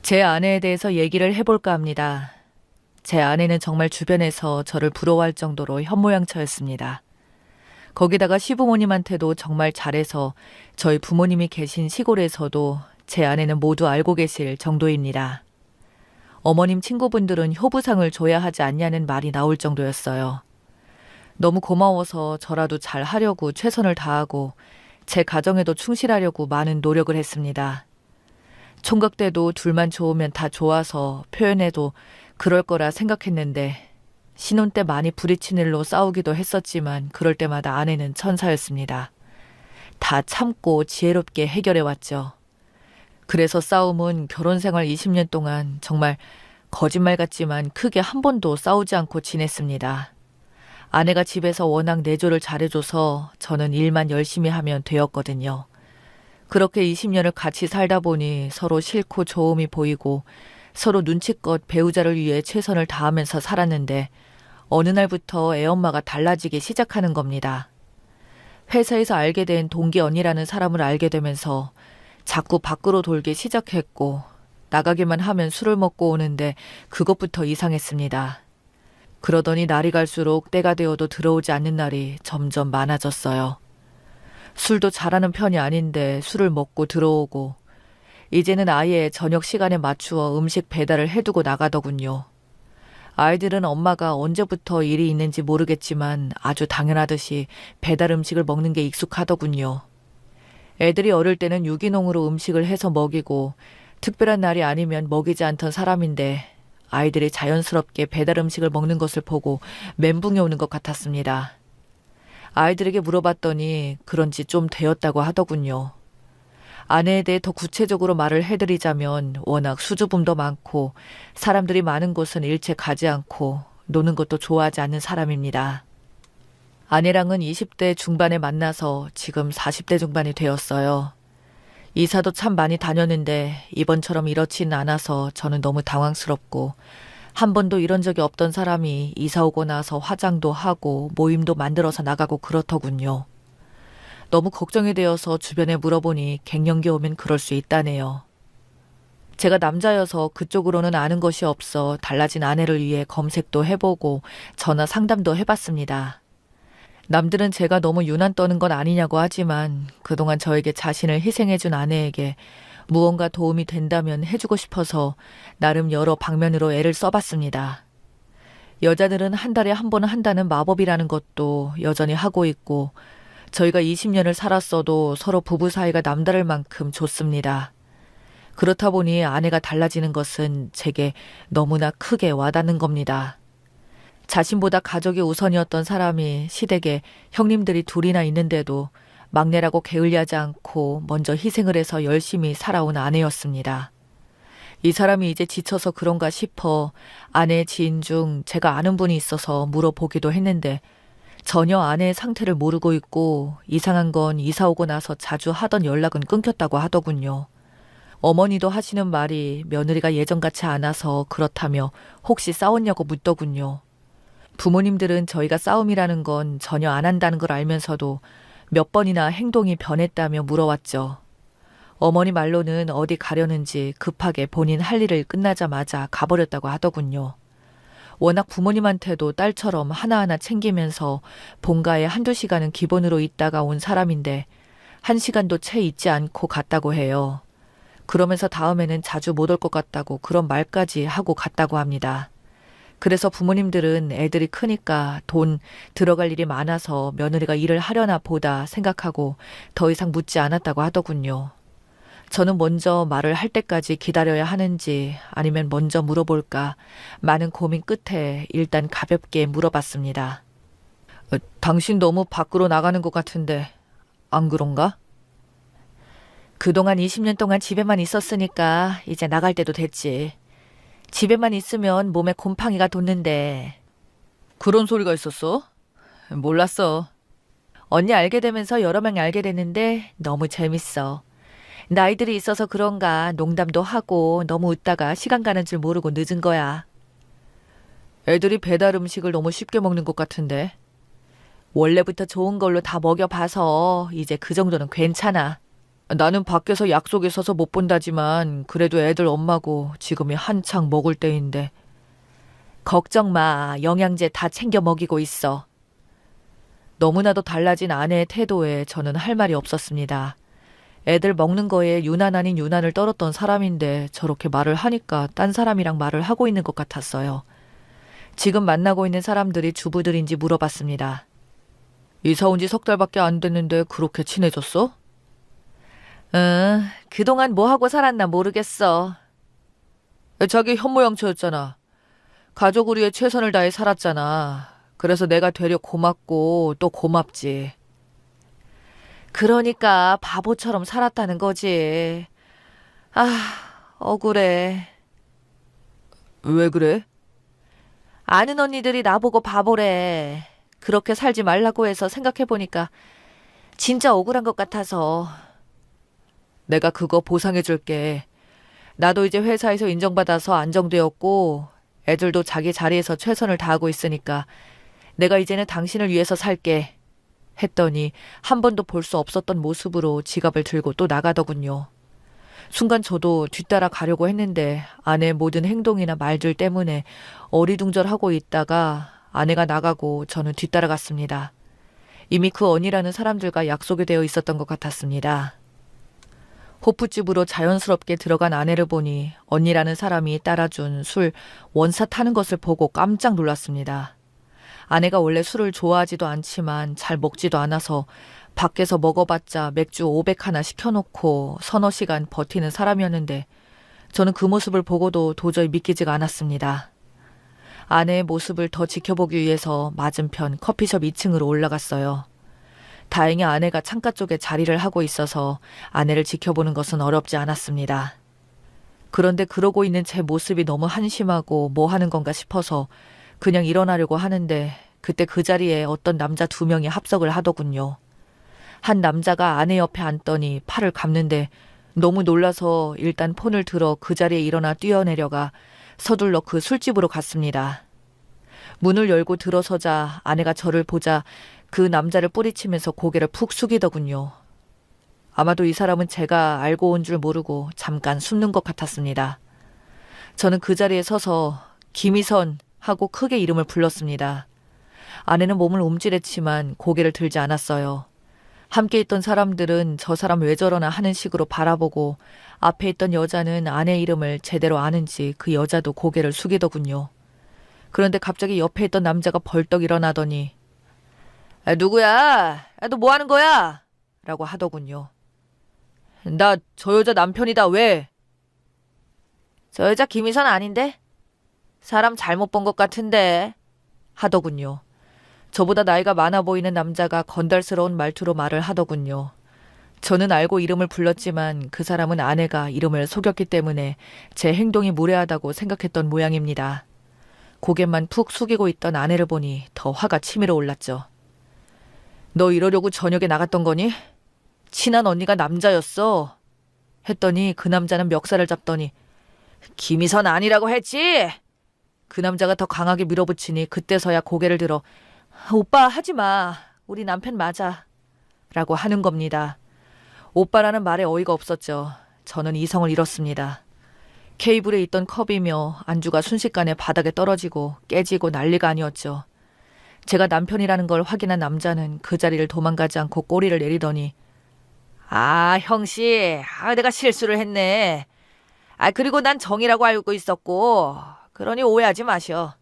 제 아내에 대해서 얘기를 해볼까 합니다. 제 아내는 정말 주변에서 저를 부러워할 정도로 현모양처였습니다. 거기다가 시부모님한테도 정말 잘해서 저희 부모님이 계신 시골에서도 제 아내는 모두 알고 계실 정도입니다. 어머님 친구분들은 효부상을 줘야 하지 않냐는 말이 나올 정도였어요. 너무 고마워서 저라도 잘 하려고 최선을 다하고 제 가정에도 충실하려고 많은 노력을 했습니다. 총각 때도 둘만 좋으면 다 좋아서 표현해도 그럴 거라 생각했는데 신혼 때 많이 부딪힌 일로 싸우기도 했었지만 그럴 때마다 아내는 천사였습니다. 다 참고 지혜롭게 해결해왔죠. 그래서 싸움은 결혼 생활 20년 동안 정말 거짓말 같지만 크게 한 번도 싸우지 않고 지냈습니다. 아내가 집에서 워낙 내조를 잘해줘서 저는 일만 열심히 하면 되었거든요. 그렇게 20년을 같이 살다 보니 서로 싫고 좋음이 보이고 서로 눈치껏 배우자를 위해 최선을 다하면서 살았는데 어느 날부터 애엄마가 달라지기 시작하는 겁니다. 회사에서 알게 된 동기 언니라는 사람을 알게 되면서 자꾸 밖으로 돌기 시작했고 나가기만 하면 술을 먹고 오는데 그것부터 이상했습니다. 그러더니 날이 갈수록 때가 되어도 들어오지 않는 날이 점점 많아졌어요. 술도 잘하는 편이 아닌데 술을 먹고 들어오고 이제는 아예 저녁 시간에 맞추어 음식 배달을 해두고 나가더군요. 아이들은 엄마가 언제부터 일이 있는지 모르겠지만 아주 당연하듯이 배달 음식을 먹는 게 익숙하더군요. 애들이 어릴 때는 유기농으로 음식을 해서 먹이고 특별한 날이 아니면 먹이지 않던 사람인데 아이들이 자연스럽게 배달 음식을 먹는 것을 보고 멘붕이 오는 것 같았습니다. 아이들에게 물어봤더니 그런지 좀 되었다고 하더군요. 아내에 대해 더 구체적으로 말을 해드리자면 워낙 수줍음도 많고 사람들이 많은 곳은 일체 가지 않고 노는 것도 좋아하지 않는 사람입니다. 아내랑은 20대 중반에 만나서 지금 40대 중반이 되었어요. 이사도 참 많이 다녔는데 이번처럼 이렇지는 않아서 저는 너무 당황스럽고 한 번도 이런 적이 없던 사람이 이사 오고 나서 화장도 하고 모임도 만들어서 나가고 그렇더군요. 너무 걱정이 되어서 주변에 물어보니 갱년기 오면 그럴 수 있다네요. 제가 남자여서 그쪽으로는 아는 것이 없어 달라진 아내를 위해 검색도 해보고 전화 상담도 해봤습니다. 남들은 제가 너무 유난 떠는 건 아니냐고 하지만 그동안 저에게 자신을 희생해준 아내에게 무언가 도움이 된다면 해주고 싶어서 나름 여러 방면으로 애를 써봤습니다. 여자들은 한 달에 한 번 한다는 마법이라는 것도 여전히 하고 있고 저희가 20년을 살았어도 서로 부부 사이가 남다를 만큼 좋습니다. 그렇다 보니 아내가 달라지는 것은 제게 너무나 크게 와닿는 겁니다. 자신보다 가족이 우선이었던 사람이 시댁에 형님들이 둘이나 있는데도 막내라고 게을리하지 않고 먼저 희생을 해서 열심히 살아온 아내였습니다. 이 사람이 이제 지쳐서 그런가 싶어 아내의 지인 중 제가 아는 분이 있어서 물어보기도 했는데 전혀 아내의 상태를 모르고 있고 이상한 건 이사 오고 나서 자주 하던 연락은 끊겼다고 하더군요. 어머니도 하시는 말이 며느리가 예전같이 않아서 그렇다며 혹시 싸웠냐고 묻더군요. 부모님들은 저희가 싸움이라는 건 전혀 안 한다는 걸 알면서도 몇 번이나 행동이 변했다며 물어왔죠. 어머니 말로는 어디 가려는지 급하게 본인 할 일을 끝나자마자 가버렸다고 하더군요. 워낙 부모님한테도 딸처럼 하나하나 챙기면서 본가에 한두 시간은 기본으로 있다가 온 사람인데 1시간도 채 있지 않고 갔다고 해요. 그러면서 다음에는 자주 못 올 것 같다고 그런 말까지 하고 갔다고 합니다. 그래서 부모님들은 애들이 크니까 돈 들어갈 일이 많아서 며느리가 일을 하려나 보다 생각하고 더 이상 묻지 않았다고 하더군요. 저는 먼저 말을 할 때까지 기다려야 하는지 아니면 먼저 물어볼까 많은 고민 끝에 일단 가볍게 물어봤습니다. 당신 너무 밖으로 나가는 것 같은데 안 그런가? 그동안 20년 동안 집에만 있었으니까 이제 나갈 때도 됐지. 집에만 있으면 몸에 곰팡이가 돋는데. 그런 소리가 있었어? 몰랐어. 언니 알게 되면서 여러 명이 알게 됐는데 너무 재밌어. 나이들이 있어서 그런가 농담도 하고 너무 웃다가 시간 가는 줄 모르고 늦은 거야. 애들이 배달 음식을 너무 쉽게 먹는 것 같은데. 원래부터 좋은 걸로 다 먹여봐서 이제 그 정도는 괜찮아. 나는 밖에서 약속 있어서 못 본다지만 그래도 애들 엄마고 지금이 한창 먹을 때인데. 걱정 마. 영양제 다 챙겨 먹이고 있어. 너무나도 달라진 아내의 태도에 저는 할 말이 없었습니다. 애들 먹는 거에 유난 아닌 유난을 떨었던 사람인데 저렇게 말을 하니까 딴 사람이랑 말을 하고 있는 것 같았어요. 지금 만나고 있는 사람들이 주부들인지 물어봤습니다. 이사 온 지 3달밖에 안 됐는데 그렇게 친해졌어? 응, 그동안 뭐 하고 살았나 모르겠어. 자기 현모양처였잖아. 가족을 위해 최선을 다해 살았잖아. 그래서 내가 되려 고맙고 또 고맙지. 그러니까 바보처럼 살았다는 거지. 아, 억울해. 왜 그래? 아는 언니들이 나보고 바보래. 그렇게 살지 말라고 해서 생각해보니까 진짜 억울한 것 같아서. 내가 그거 보상해줄게. 나도 이제 회사에서 인정받아서 안정되었고 애들도 자기 자리에서 최선을 다하고 있으니까 내가 이제는 당신을 위해서 살게. 했더니 한 번도 볼 수 없었던 모습으로 지갑을 들고 또 나가더군요. 순간 저도 뒤따라 가려고 했는데 아내의 모든 행동이나 말들 때문에 어리둥절하고 있다가 아내가 나가고 저는 뒤따라갔습니다. 이미 그 언니라는 사람들과 약속이 되어 있었던 것 같았습니다. 호프집으로 자연스럽게 들어간 아내를 보니 언니라는 사람이 따라준 술 원샷 하는 것을 보고 깜짝 놀랐습니다. 아내가 원래 술을 좋아하지도 않지만 잘 먹지도 않아서 밖에서 먹어봤자 맥주 500 하나 시켜놓고 서너 시간 버티는 사람이었는데 저는 그 모습을 보고도 도저히 믿기지가 않았습니다. 아내의 모습을 더 지켜보기 위해서 맞은편 커피숍 2층으로 올라갔어요. 다행히 아내가 창가 쪽에 자리를 하고 있어서 아내를 지켜보는 것은 어렵지 않았습니다. 그런데 그러고 있는 제 모습이 너무 한심하고 뭐 하는 건가 싶어서 그냥 일어나려고 하는데 그때 그 자리에 어떤 남자 2명이 합석을 하더군요. 한 남자가 아내 옆에 앉더니 팔을 감는데 너무 놀라서 일단 폰을 들어 그 자리에 일어나 뛰어내려가 서둘러 그 술집으로 갔습니다. 문을 열고 들어서자 아내가 저를 보자 그 남자를 뿌리치면서 고개를 푹 숙이더군요. 아마도 이 사람은 제가 알고 온 줄 모르고 잠깐 숨는 것 같았습니다. 저는 그 자리에 서서 김희선 하고 크게 이름을 불렀습니다. 아내는 몸을 움찔했지만 고개를 들지 않았어요. 함께 있던 사람들은 저 사람 왜 저러나 하는 식으로 바라보고 앞에 있던 여자는 아내 이름을 제대로 아는지 그 여자도 고개를 숙이더군요. 그런데 갑자기 옆에 있던 남자가 벌떡 일어나더니 누구야? 너 뭐 하는 거야? 라고 하더군요. 나 저 여자 남편이다. 왜? 저 여자 김희선 아닌데? 사람 잘못 본 것 같은데 하더군요. 저보다 나이가 많아 보이는 남자가 건달스러운 말투로 말을 하더군요. 저는 알고 이름을 불렀지만 그 사람은 아내가 이름을 속였기 때문에 제 행동이 무례하다고 생각했던 모양입니다. 고개만 푹 숙이고 있던 아내를 보니 더 화가 치밀어 올랐죠. 너 이러려고 저녁에 나갔던 거니? 친한 언니가 남자였어. 했더니 그 남자는 멱살을 잡더니 김희선 아니라고 했지? 그 남자가 더 강하게 밀어붙이니 그때서야 고개를 들어 오빠 하지 마. 우리 남편 맞아. 라고 하는 겁니다. 오빠라는 말에 어이가 없었죠. 저는 이성을 잃었습니다. 케이블에 있던 컵이며 안주가 순식간에 바닥에 떨어지고 깨지고 난리가 아니었죠. 제가 남편이라는 걸 확인한 남자는 그 자리를 도망가지 않고 꼬리를 내리더니 형씨, 내가 실수를 했네. 그리고 난 정이라고 알고 있었고 그러니 오해하지 마셔.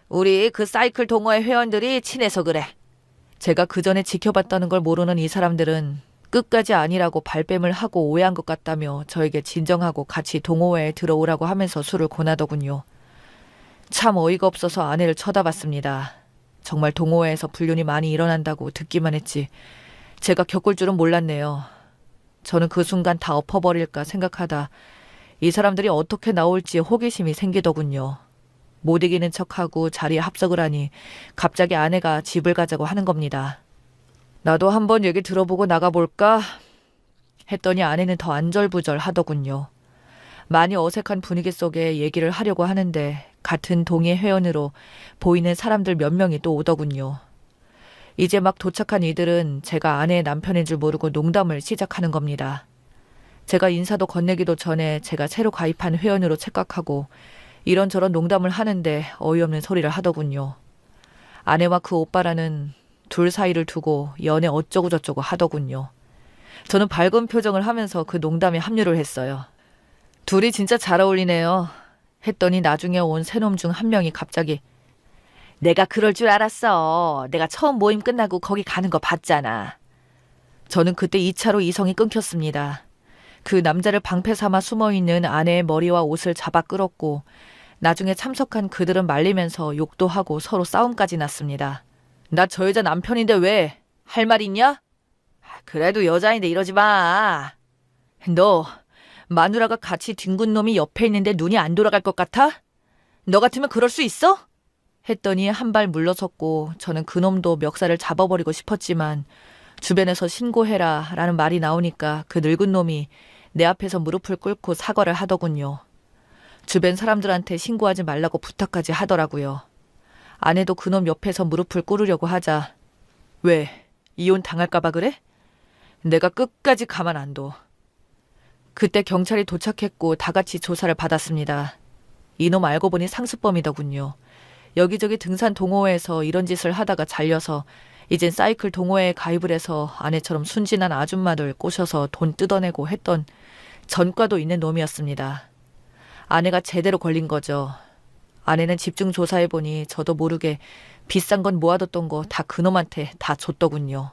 우리 그 사이클 동호회 회원들이 친해서 그래. 제가 그전에 지켜봤다는 걸 모르는 이 사람들은 끝까지 아니라고 발뺌을 하고 오해한 것 같다며 저에게 진정하고 같이 동호회에 들어오라고 하면서 술을 권하더군요. 참 어이가 없어서 아내를 쳐다봤습니다. 정말 동호회에서 불륜이 많이 일어난다고 듣기만 했지 제가 겪을 줄은 몰랐네요. 저는 그 순간 다 엎어버릴까 생각하다 이 사람들이 어떻게 나올지 호기심이 생기더군요. 못 이기는 척하고 자리에 합석을 하니 갑자기 아내가 집을 가자고 하는 겁니다. 나도 한번 얘기 들어보고 나가볼까? 했더니 아내는 더 안절부절 하더군요. 많이 어색한 분위기 속에 얘기를 하려고 하는데 같은 동의 회원으로 보이는 사람들 몇 명이 또 오더군요. 이제 막 도착한 이들은 제가 아내의 남편인 줄 모르고 농담을 시작하는 겁니다. 제가 인사도 건네기도 전에 제가 새로 가입한 회원으로 착각하고 이런저런 농담을 하는데 어이없는 소리를 하더군요. 아내와 그 오빠라는 둘 사이를 두고 연애 어쩌고저쩌고 하더군요. 저는 밝은 표정을 하면서 그 농담에 합류를 했어요. 둘이 진짜 잘 어울리네요. 했더니 나중에 온 새놈 중 한 명이 갑자기 내가 그럴 줄 알았어. 내가 처음 모임 끝나고 거기 가는 거 봤잖아. 저는 그때 2차로 이성이 끊겼습니다. 그 남자를 방패 삼아 숨어있는 아내의 머리와 옷을 잡아 끌었고 나중에 참석한 그들은 말리면서 욕도 하고 서로 싸움까지 났습니다. 나 저 여자 남편인데 왜? 할 말 있냐? 그래도 여자인데 이러지 마. 너 마누라가 같이 뒹군 놈이 옆에 있는데 눈이 안 돌아갈 것 같아? 너 같으면 그럴 수 있어? 했더니 한 발 물러섰고 저는 그놈도 멱살을 잡아버리고 싶었지만 주변에서 신고해라 라는 말이 나오니까 그 늙은 놈이 내 앞에서 무릎을 꿇고 사과를 하더군요. 주변 사람들한테 신고하지 말라고 부탁까지 하더라고요. 아내도 그놈 옆에서 무릎을 꿇으려고 하자 왜? 이혼 당할까봐 그래? 내가 끝까지 가만 안 둬. 그때 경찰이 도착했고 다 같이 조사를 받았습니다. 이놈 알고 보니 상습범이더군요. 여기저기 등산 동호회에서 이런 짓을 하다가 잘려서 이젠 사이클 동호회에 가입을 해서 아내처럼 순진한 아줌마들 꼬셔서 돈 뜯어내고 했던 전과도 있는 놈이었습니다. 아내가 제대로 걸린 거죠. 아내는 집중 조사해보니 저도 모르게 비싼 건 모아뒀던 거 다 그놈한테 다 줬더군요.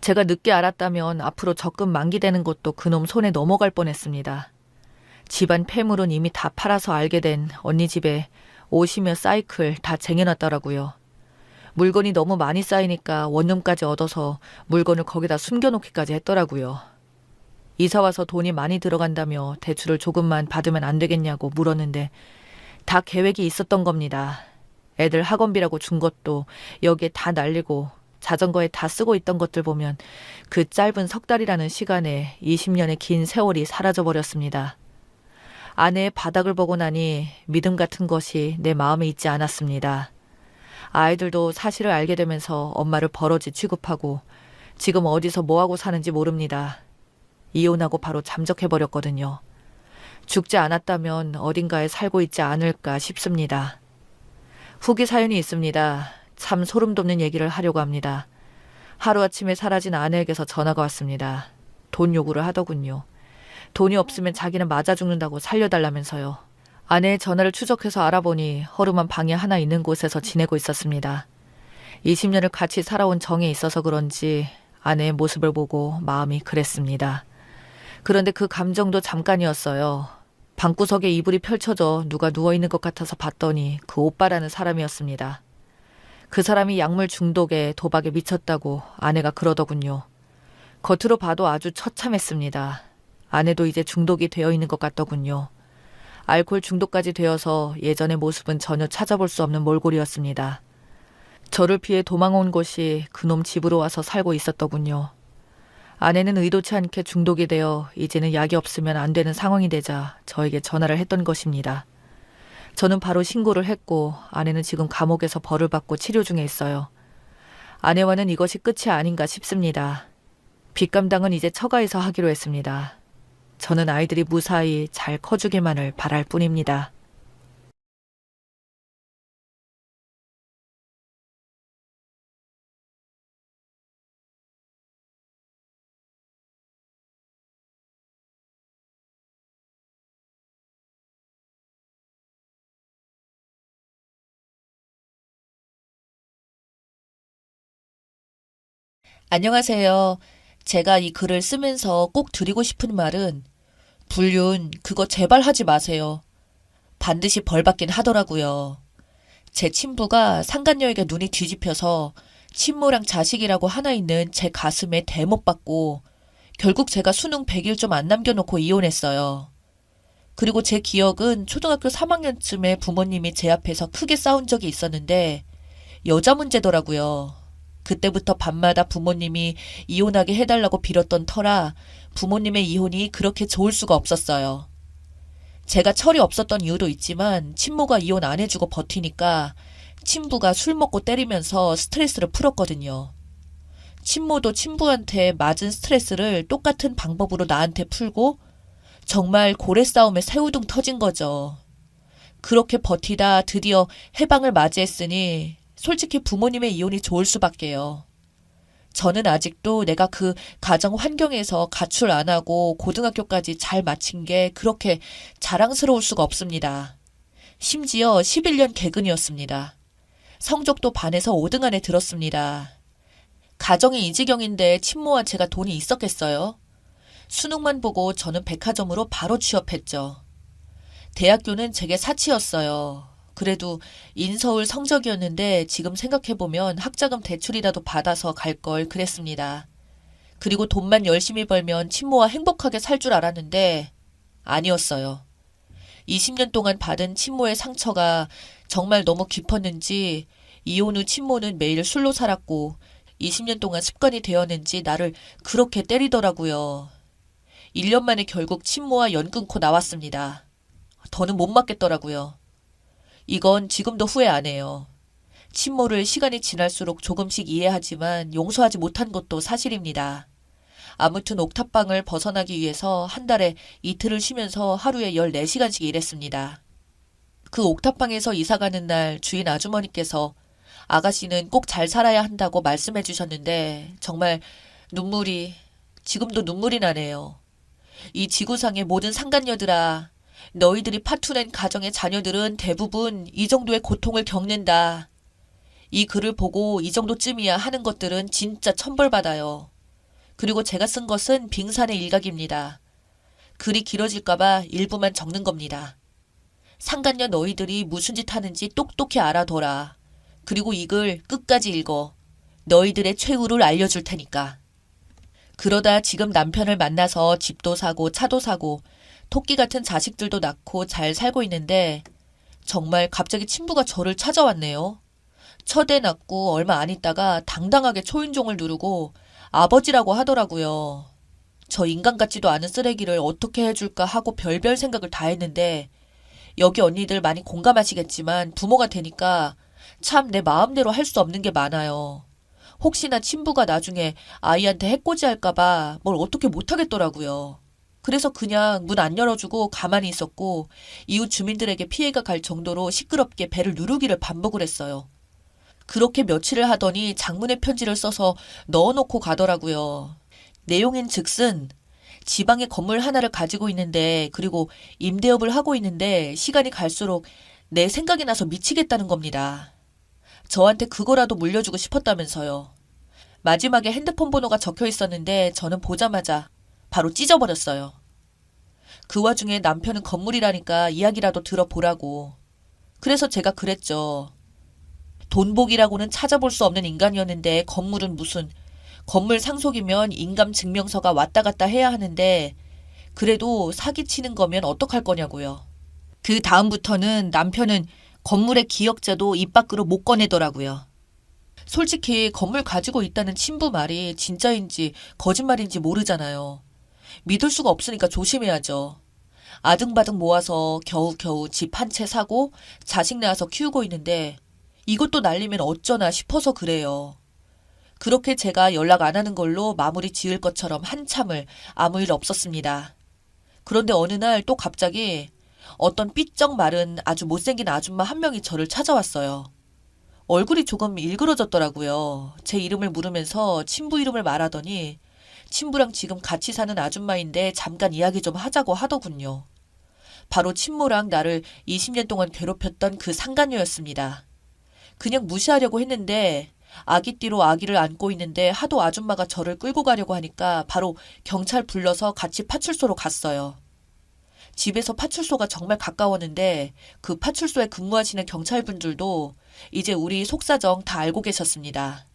제가 늦게 알았다면 앞으로 적금 만기되는 것도 그놈 손에 넘어갈 뻔했습니다. 집안 폐물은 이미 다 팔아서 알게 된 언니 집에 옷이며 사이클 다 쟁여놨더라고요. 물건이 너무 많이 쌓이니까 원룸까지 얻어서 물건을 거기다 숨겨놓기까지 했더라고요. 이사와서 돈이 많이 들어간다며 대출을 조금만 받으면 안 되겠냐고 물었는데 다 계획이 있었던 겁니다. 애들 학원비라고 준 것도 여기에 다 날리고 자전거에 다 쓰고 있던 것들 보면 그 짧은 석 달이라는 시간에 20년의 긴 세월이 사라져버렸습니다. 아내의 바닥을 보고 나니 믿음 같은 것이 내 마음에 있지 않았습니다. 아이들도 사실을 알게 되면서 엄마를 버러지 취급하고 지금 어디서 뭐하고 사는지 모릅니다. 이혼하고 바로 잠적해버렸거든요. 죽지 않았다면 어딘가에 살고 있지 않을까 싶습니다. 후기 사연이 있습니다. 참 소름 돋는 얘기를 하려고 합니다. 하루아침에 사라진 아내에게서 전화가 왔습니다. 돈 요구를 하더군요. 돈이 없으면 자기는 맞아 죽는다고 살려달라면서요. 아내의 전화를 추적해서 알아보니 허름한 방이 하나 있는 곳에서 지내고 있었습니다. 20년을 같이 살아온 정이 있어서 그런지 아내의 모습을 보고 마음이 그랬습니다. 그런데 그 감정도 잠깐이었어요. 방구석에 이불이 펼쳐져 누가 누워있는 것 같아서 봤더니 그 오빠라는 사람이었습니다. 그 사람이 약물 중독에 도박에 미쳤다고 아내가 그러더군요. 겉으로 봐도 아주 처참했습니다. 아내도 이제 중독이 되어 있는 것 같더군요. 알코올 중독까지 되어서 예전의 모습은 전혀 찾아볼 수 없는 몰골이었습니다. 저를 피해 도망온 곳이 그놈 집으로 와서 살고 있었더군요. 아내는 의도치 않게 중독이 되어 이제는 약이 없으면 안 되는 상황이 되자 저에게 전화를 했던 것입니다. 저는 바로 신고를 했고 아내는 지금 감옥에서 벌을 받고 치료 중에 있어요. 아내와는 이것이 끝이 아닌가 싶습니다. 빚 감당은 이제 처가에서 하기로 했습니다. 저는 아이들이 무사히 잘 커주기만을 바랄 뿐입니다. 안녕하세요. 제가 이 글을 쓰면서 꼭 드리고 싶은 말은 불륜 그거 제발 하지 마세요. 반드시 벌 받긴 하더라고요. 제 친부가 상간녀에게 눈이 뒤집혀서 친모랑 자식이라고 하나 있는 제 가슴에 대못 받고 결국 제가 수능 100일 좀 안 남겨놓고 이혼했어요. 그리고 제 기억은 초등학교 3학년쯤에 부모님이 제 앞에서 크게 싸운 적이 있었는데 여자 문제더라고요. 그때부터 밤마다 부모님이 이혼하게 해달라고 빌었던 터라 부모님의 이혼이 그렇게 좋을 수가 없었어요. 제가 철이 없었던 이유도 있지만 친모가 이혼 안 해주고 버티니까 친부가 술 먹고 때리면서 스트레스를 풀었거든요. 친모도 친부한테 맞은 스트레스를 똑같은 방법으로 나한테 풀고 정말 고래 싸움에 새우등 터진 거죠. 그렇게 버티다 드디어 해방을 맞이했으니 솔직히 부모님의 이혼이 좋을 수밖에요. 저는 아직도 내가 그 가정 환경에서 가출 안 하고 고등학교까지 잘 마친 게 그렇게 자랑스러울 수가 없습니다. 심지어 11년 개근이었습니다. 성적도 반에서 5등 안에 들었습니다. 가정이 이 지경인데 친모와 제가 돈이 있었겠어요? 수능만 보고 저는 백화점으로 바로 취업했죠. 대학교는 제게 사치였어요. 그래도 인서울 성적이었는데 지금 생각해보면 학자금 대출이라도 받아서 갈 걸 그랬습니다. 그리고 돈만 열심히 벌면 친모와 행복하게 살 줄 알았는데 아니었어요. 20년 동안 받은 친모의 상처가 정말 너무 깊었는지 이혼 후 친모는 매일 술로 살았고 20년 동안 습관이 되었는지 나를 그렇게 때리더라고요. 1년 만에 결국 친모와 연 끊고 나왔습니다. 더는 못 맞겠더라고요. 이건 지금도 후회 안 해요. 친모를 시간이 지날수록 조금씩 이해하지만 용서하지 못한 것도 사실입니다. 아무튼 옥탑방을 벗어나기 위해서 한 달에 이틀을 쉬면서 하루에 14시간씩 일했습니다. 그 옥탑방에서 이사가는 날 주인 아주머니께서 아가씨는 꼭 잘 살아야 한다고 말씀해 주셨는데 정말 지금도 눈물이 나네요. 이 지구상의 모든 상간녀들아, 너희들이 파투낸 가정의 자녀들은 대부분 이 정도의 고통을 겪는다. 이 글을 보고 이 정도쯤이야 하는 것들은 진짜 천벌받아요. 그리고 제가 쓴 것은 빙산의 일각입니다. 글이 길어질까봐 일부만 적는 겁니다. 상간녀 너희들이 무슨 짓 하는지 똑똑히 알아둬라. 그리고 이 글 끝까지 읽어. 너희들의 최후를 알려줄 테니까. 그러다 지금 남편을 만나서 집도 사고 차도 사고 토끼 같은 자식들도 낳고 잘 살고 있는데 정말 갑자기 친부가 저를 찾아왔네요. 첫애 낳고 얼마 안 있다가 당당하게 초인종을 누르고 아버지라고 하더라고요. 저 인간 같지도 않은 쓰레기를 어떻게 해줄까 하고 별별 생각을 다 했는데 여기 언니들 많이 공감하시겠지만 부모가 되니까 참 내 마음대로 할 수 없는 게 많아요. 혹시나 친부가 나중에 아이한테 해코지 할까봐 뭘 어떻게 못하겠더라고요. 그래서 그냥 문 안 열어주고 가만히 있었고 이웃 주민들에게 피해가 갈 정도로 시끄럽게 배를 누르기를 반복을 했어요. 그렇게 며칠을 하더니 장문의 편지를 써서 넣어놓고 가더라고요. 내용인 즉슨 지방에 건물 하나를 가지고 있는데 그리고 임대업을 하고 있는데 시간이 갈수록 내 생각이 나서 미치겠다는 겁니다. 저한테 그거라도 물려주고 싶었다면서요. 마지막에 핸드폰 번호가 적혀 있었는데 저는 보자마자 바로 찢어버렸어요. 그 와중에 남편은 건물이라니까 이야기라도 들어보라고. 그래서 제가 그랬죠. 돈복이라고는 찾아볼 수 없는 인간이었는데 건물은 무슨 건물 상속이면 인감증명서가 왔다 갔다 해야 하는데 그래도 사기치는 거면 어떡할 거냐고요. 그 다음부터는 남편은 건물의 기억자도 입 밖으로 못 꺼내더라고요. 솔직히 건물 가지고 있다는 친부 말이 진짜인지 거짓말인지 모르잖아요. 믿을 수가 없으니까 조심해야죠. 아등바등 모아서 겨우겨우 집 한 채 사고 자식 낳아서 키우고 있는데 이것도 날리면 어쩌나 싶어서 그래요. 그렇게 제가 연락 안 하는 걸로 마무리 지을 것처럼 한참을 아무 일 없었습니다. 그런데 어느 날 또 갑자기 어떤 삐쩍 마른 아주 못생긴 아줌마 한 명이 저를 찾아왔어요. 얼굴이 조금 일그러졌더라고요. 제 이름을 물으면서 친부 이름을 말하더니 친부랑 지금 같이 사는 아줌마인데 잠깐 이야기 좀 하자고 하더군요. 바로 친모랑 나를 20년 동안 괴롭혔던 그 상간녀였습니다. 그냥 무시하려고 했는데 아기띠로 아기를 안고 있는데 하도 아줌마가 저를 끌고 가려고 하니까 바로 경찰 불러서 같이 파출소로 갔어요. 집에서 파출소가 정말 가까웠는데 그 파출소에 근무하시는 경찰분들도 이제 우리 속사정 다 알고 계셨습니다.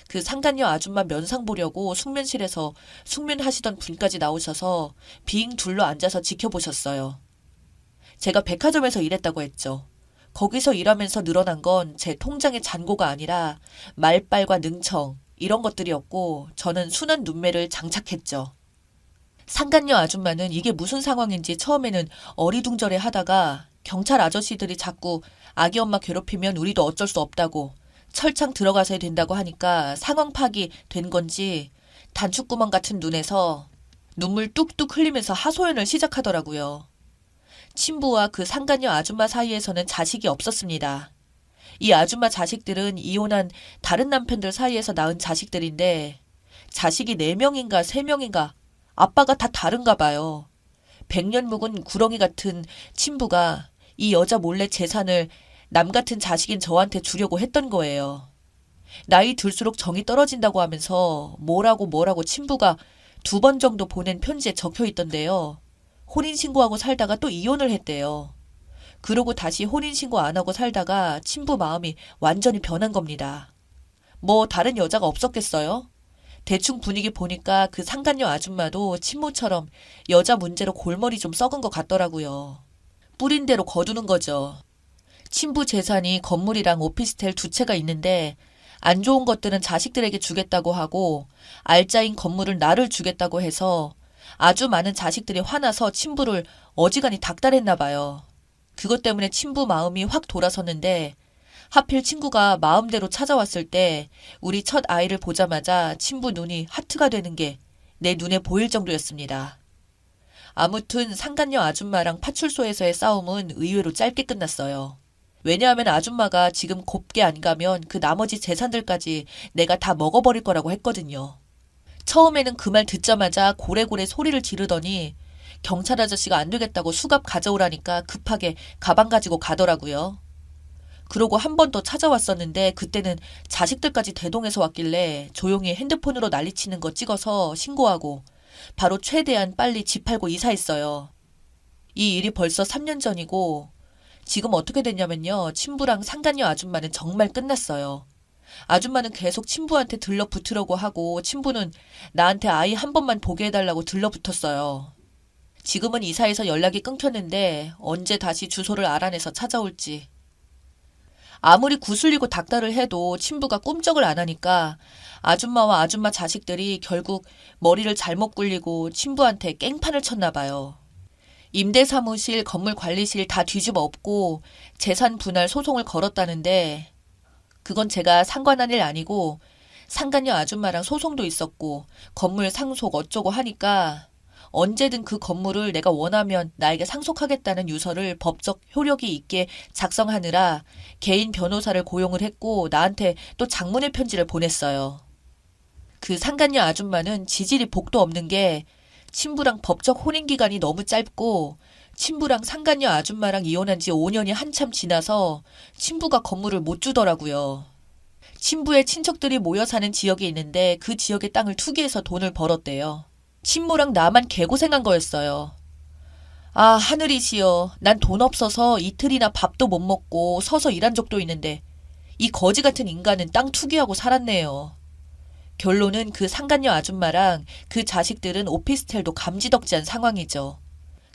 그 상간녀 아줌마 면상 보려고 숙면실에서 숙면하시던 분까지 나오셔서 빙 둘러 앉아서 지켜보셨어요. 제가 백화점에서 일했다고 했죠. 거기서 일하면서 늘어난 건 제 통장의 잔고가 아니라 말빨과 능청 이런 것들이었고 저는 순한 눈매를 장착했죠. 상간녀 아줌마는 이게 무슨 상황인지 처음에는 어리둥절해 하다가 경찰 아저씨들이 자꾸 아기 엄마 괴롭히면 우리도 어쩔 수 없다고 철창 들어가서야 된다고 하니까 상황 파악이 된 건지 단축구멍 같은 눈에서 눈물 뚝뚝 흘리면서 하소연을 시작하더라고요. 친부와 그 상간녀 아줌마 사이에서는 자식이 없었습니다. 이 아줌마 자식들은 이혼한 다른 남편들 사이에서 낳은 자식들인데 자식이 4명인가 3명인가 아빠가 다 다른가 봐요. 100년 묵은 구렁이 같은 친부가 이 여자 몰래 재산을 남 같은 자식인 저한테 주려고 했던 거예요. 나이 들수록 정이 떨어진다고 하면서 뭐라고 친부가 2번 정도 보낸 편지에 적혀 있던데요. 혼인신고하고 살다가 또 이혼을 했대요. 그러고 다시 혼인신고 안 하고 살다가 친부 마음이 완전히 변한 겁니다. 뭐 다른 여자가 없었겠어요? 대충 분위기 보니까 그 상간녀 아줌마도 친모처럼 여자 문제로 골머리 좀 썩은 것 같더라고요. 뿌린 대로 거두는 거죠. 친부 재산이 건물이랑 오피스텔 2채가 있는데 안 좋은 것들은 자식들에게 주겠다고 하고 알짜인 건물을 나를 주겠다고 해서 아주 많은 자식들이 화나서 친부를 어지간히 닥달했나 봐요. 그것 때문에 친부 마음이 확 돌아섰는데 하필 친구가 마음대로 찾아왔을 때 우리 첫 아이를 보자마자 친부 눈이 하트가 되는 게 내 눈에 보일 정도였습니다. 아무튼 상간녀 아줌마랑 파출소에서의 싸움은 의외로 짧게 끝났어요. 왜냐하면 아줌마가 지금 곱게 안 가면 그 나머지 재산들까지 내가 다 먹어버릴 거라고 했거든요. 처음에는 그 말 듣자마자 고래고래 소리를 지르더니 경찰 아저씨가 안 되겠다고 수갑 가져오라니까 급하게 가방 가지고 가더라고요. 그러고 한 번 더 찾아왔었는데 그때는 자식들까지 대동해서 왔길래 조용히 핸드폰으로 난리치는 거 찍어서 신고하고 바로 최대한 빨리 집 팔고 이사했어요. 이 일이 벌써 3년 전이고 지금 어떻게 됐냐면요. 친부랑 상간녀 아줌마는 정말 끝났어요. 아줌마는 계속 친부한테 들러붙으려고 하고 친부는 나한테 아이 한 번만 보게 해달라고 들러붙었어요. 지금은 이사해서 연락이 끊겼는데 언제 다시 주소를 알아내서 찾아올지. 아무리 구슬리고 닥달을 해도 친부가 꿈쩍을 안 하니까 아줌마와 아줌마 자식들이 결국 머리를 잘못 굴리고 친부한테 깽판을 쳤나 봐요. 임대사무실, 건물관리실 다 뒤집어 엎고 재산 분할 소송을 걸었다는데 그건 제가 상관한 일 아니고 상간녀 아줌마랑 소송도 있었고 건물 상속 어쩌고 하니까 언제든 그 건물을 내가 원하면 나에게 상속하겠다는 유서를 법적 효력이 있게 작성하느라 개인 변호사를 고용을 했고 나한테 또 장문의 편지를 보냈어요. 그 상간녀 아줌마는 지질이 복도 없는 게 친부랑 법적 혼인 기간이 너무 짧고 친부랑 상간녀 아줌마랑 이혼한 지 5년이 한참 지나서 친부가 건물을 못 주더라고요. 친부의 친척들이 모여 사는 지역이 있는데 그 지역의 땅을 투기해서 돈을 벌었대요. 친모랑 나만 개고생한 거였어요. 아, 하늘이시여. 난 돈 없어서 이틀이나 밥도 못 먹고 서서 일한 적도 있는데 이 거지 같은 인간은 땅 투기하고 살았네요. 결론은 그 상간녀 아줌마랑 그 자식들은 오피스텔도 감지덕지한 상황이죠.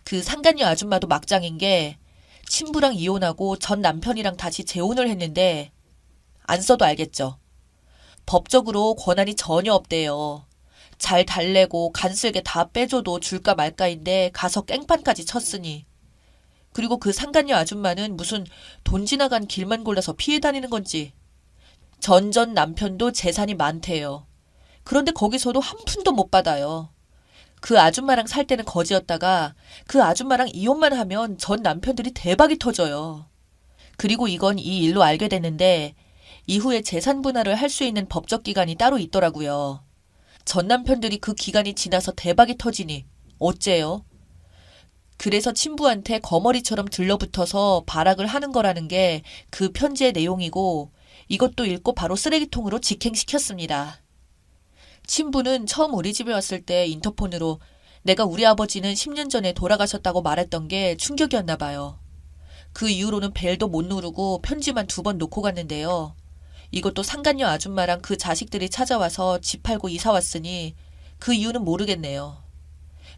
그 상간녀 아줌마도 막장인 게 친부랑 이혼하고 전 남편이랑 다시 재혼을 했는데 안 써도 알겠죠. 법적으로 권한이 전혀 없대요. 잘 달래고 간쓸게 다 빼줘도 줄까 말까인데 가서 깽판까지 쳤으니. 그리고 그 상간녀 아줌마는 무슨 돈 지나간 길만 골라서 피해 다니는 건지. 전 남편도 재산이 많대요. 그런데 거기서도 한 푼도 못 받아요. 그 아줌마랑 살 때는 거지였다가 그 아줌마랑 이혼만 하면 전 남편들이 대박이 터져요. 그리고 이건 이 일로 알게 됐는데 이후에 재산 분할을 할 수 있는 법적 기간이 따로 있더라고요. 전 남편들이 그 기간이 지나서 대박이 터지니 어째요? 그래서 친부한테 거머리처럼 들러붙어서 발악을 하는 거라는 게 그 편지의 내용이고 이것도 읽고 바로 쓰레기통으로 직행시켰습니다. 친부는 처음 우리 집에 왔을 때 인터폰으로 내가 우리 아버지는 10년 전에 돌아가셨다고 말했던 게 충격이었나 봐요. 그 이후로는 벨도 못 누르고 편지만 2번 놓고 갔는데요. 이것도 상간녀 아줌마랑 그 자식들이 찾아와서 집 팔고 이사 왔으니 그 이유는 모르겠네요.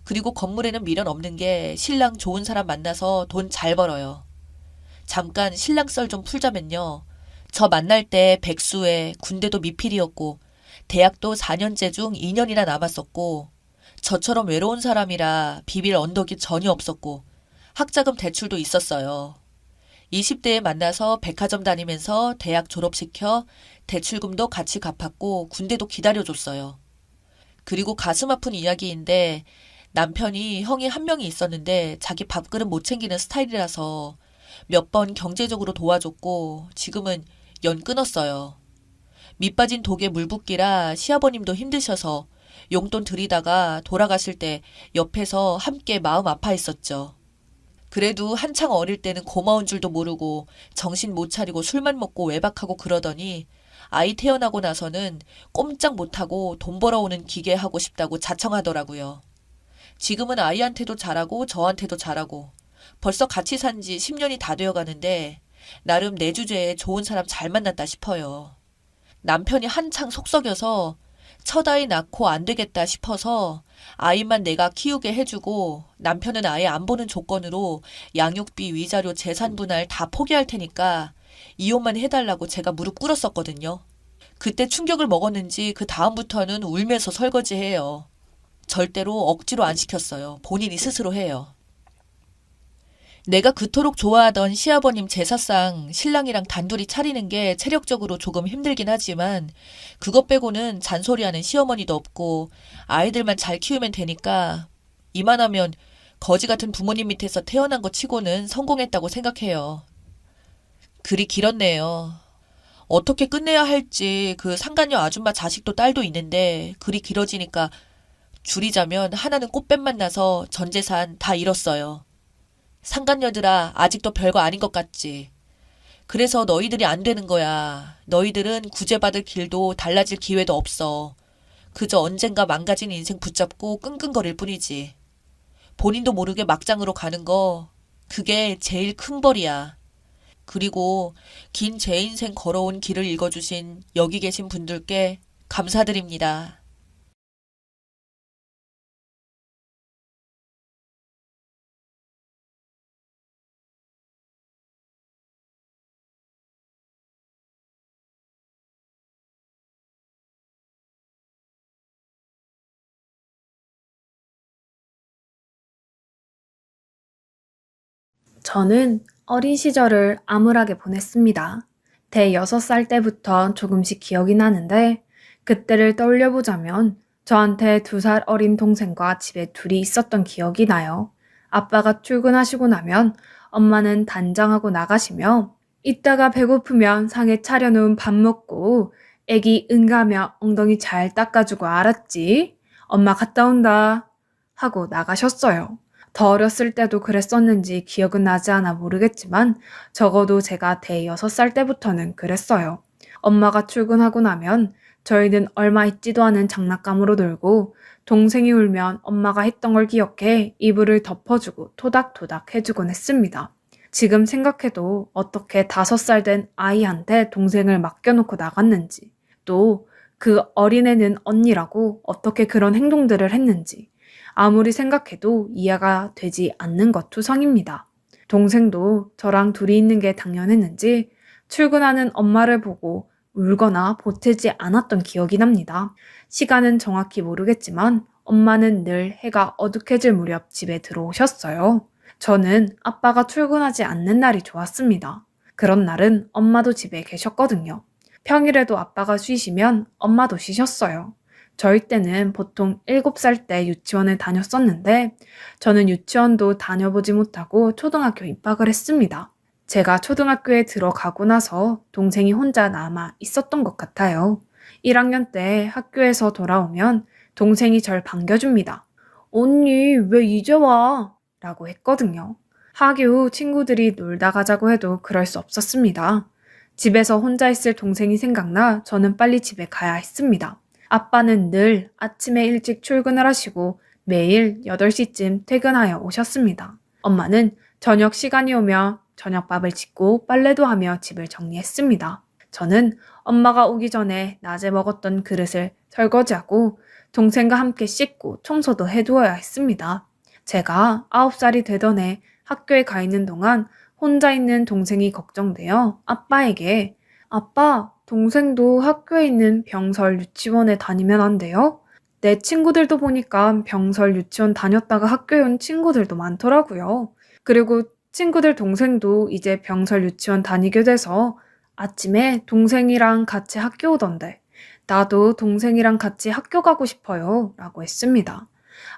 그리고 건물에는 미련 없는 게 신랑 좋은 사람 만나서 돈 잘 벌어요. 잠깐 신랑 썰 좀 풀자면요. 저 만날 때 백수에 군대도 미필이었고 대학도 4년제 중 2년이나 남았었고 저처럼 외로운 사람이라 비빌 언덕이 전혀 없었고 학자금 대출도 있었어요. 20대에 만나서 백화점 다니면서 대학 졸업시켜 대출금도 같이 갚았고 군대도 기다려줬어요. 그리고 가슴 아픈 이야기인데 남편이 형이 한 명이 있었는데 자기 밥그릇 못 챙기는 스타일이라서 몇 번 경제적으로 도와줬고 지금은 연 끊었어요. 밑 빠진 독에 물 붓기라 시아버님도 힘드셔서 용돈 드리다가 돌아가실 때 옆에서 함께 마음 아파했었죠. 그래도 한창 어릴 때는 고마운 줄도 모르고 정신 못 차리고 술만 먹고 외박하고 그러더니 아이 태어나고 나서는 꼼짝 못하고 돈 벌어오는 기계 하고 싶다고 자청하더라고요. 지금은 아이한테도 잘하고 저한테도 잘하고 벌써 같이 산지 10년이 다 되어 가는데 나름 내 주제에 좋은 사람 잘 만났다 싶어요. 남편이 한창 속썩여서 첫 아이 낳고 안 되겠다 싶어서 아이만 내가 키우게 해주고 남편은 아예 안 보는 조건으로 양육비, 위자료, 재산 분할 다 포기할 테니까 이혼만 해달라고 제가 무릎 꿇었었거든요. 그때 충격을 먹었는지 그 다음부터는 울면서 설거지해요. 절대로 억지로 안 시켰어요. 본인이 스스로 해요. 내가 그토록 좋아하던 시아버님 제사상 신랑이랑 단둘이 차리는 게 체력적으로 조금 힘들긴 하지만 그것 빼고는 잔소리하는 시어머니도 없고 아이들만 잘 키우면 되니까 이만하면 거지 같은 부모님 밑에서 태어난 것 치고는 성공했다고 생각해요. 글이 길었네요. 어떻게 끝내야 할지 그 상간녀 아줌마 자식도 딸도 있는데 글이 길어지니까 줄이자면 하나는 꽃뱀만 나서 전 재산 다 잃었어요. 상간녀들아, 아직도 별거 아닌 것 같지. 그래서 너희들이 안 되는 거야. 너희들은 구제받을 길도 달라질 기회도 없어. 그저 언젠가 망가진 인생 붙잡고 끙끙거릴 뿐이지. 본인도 모르게 막장으로 가는 거, 그게 제일 큰 벌이야. 그리고 긴 제 인생 걸어온 길을 읽어주신 여기 계신 분들께 감사드립니다. 저는 어린 시절을 암울하게 보냈습니다. 대여섯 살 때부터 조금씩 기억이 나는데 그때를 떠올려보자면 저한테 2살 어린 동생과 집에 둘이 있었던 기억이 나요. 아빠가 출근하시고 나면 엄마는 단장하고 나가시며 이따가 배고프면 상에 차려놓은 밥 먹고 애기 응가며 엉덩이 잘 닦아주고 알았지? 엄마 갔다 온다 하고 나가셨어요. 더 어렸을 때도 그랬었는지 기억은 나지 않아 모르겠지만 적어도 제가 대여섯 살 때부터는 그랬어요. 엄마가 출근하고 나면 저희는 얼마 있지도 않은 장난감으로 놀고 동생이 울면 엄마가 했던 걸 기억해 이불을 덮어주고 토닥토닥 해주곤 했습니다. 지금 생각해도 어떻게 5살 된 아이한테 동생을 맡겨놓고 나갔는지 또 그 어린애는 언니라고 어떻게 그런 행동들을 했는지 아무리 생각해도 이해가 되지 않는 것 투성입니다. 동생도 저랑 둘이 있는 게 당연했는지 출근하는 엄마를 보고 울거나 보태지 않았던 기억이 납니다. 시간은 정확히 모르겠지만 엄마는 늘 해가 어둑해질 무렵 집에 들어오셨어요. 저는 아빠가 출근하지 않는 날이 좋았습니다. 그런 날은 엄마도 집에 계셨거든요. 평일에도 아빠가 쉬시면 엄마도 쉬셨어요. 저희 때는 보통 7살 때 유치원을 다녔었는데 저는 유치원도 다녀보지 못하고 초등학교 입학을 했습니다. 제가 초등학교에 들어가고 나서 동생이 혼자 남아 있었던 것 같아요. 1학년 때 학교에서 돌아오면 동생이 절 반겨줍니다. 언니, 왜 이제 와? 라고 했거든요. 하교 후 친구들이 놀다 가자고 해도 그럴 수 없었습니다. 집에서 혼자 있을 동생이 생각나 저는 빨리 집에 가야 했습니다. 아빠는 늘 아침에 일찍 출근을 하시고 매일 8시쯤 퇴근하여 오셨습니다. 엄마는 저녁 시간이 오며 저녁밥을 짓고 빨래도 하며 집을 정리했습니다. 저는 엄마가 오기 전에 낮에 먹었던 그릇을 설거지하고 동생과 함께 씻고 청소도 해두어야 했습니다. 제가 9살이 되던 해 학교에 가 있는 동안 혼자 있는 동생이 걱정되어 아빠에게 아빠, 동생도 학교에 있는 병설 유치원에 다니면 안 돼요? 내 친구들도 보니까 병설 유치원 다녔다가 학교에 온 친구들도 많더라고요. 그리고 친구들 동생도 이제 병설 유치원 다니게 돼서 아침에 동생이랑 같이 학교 오던데 나도 동생이랑 같이 학교 가고 싶어요 라고 했습니다.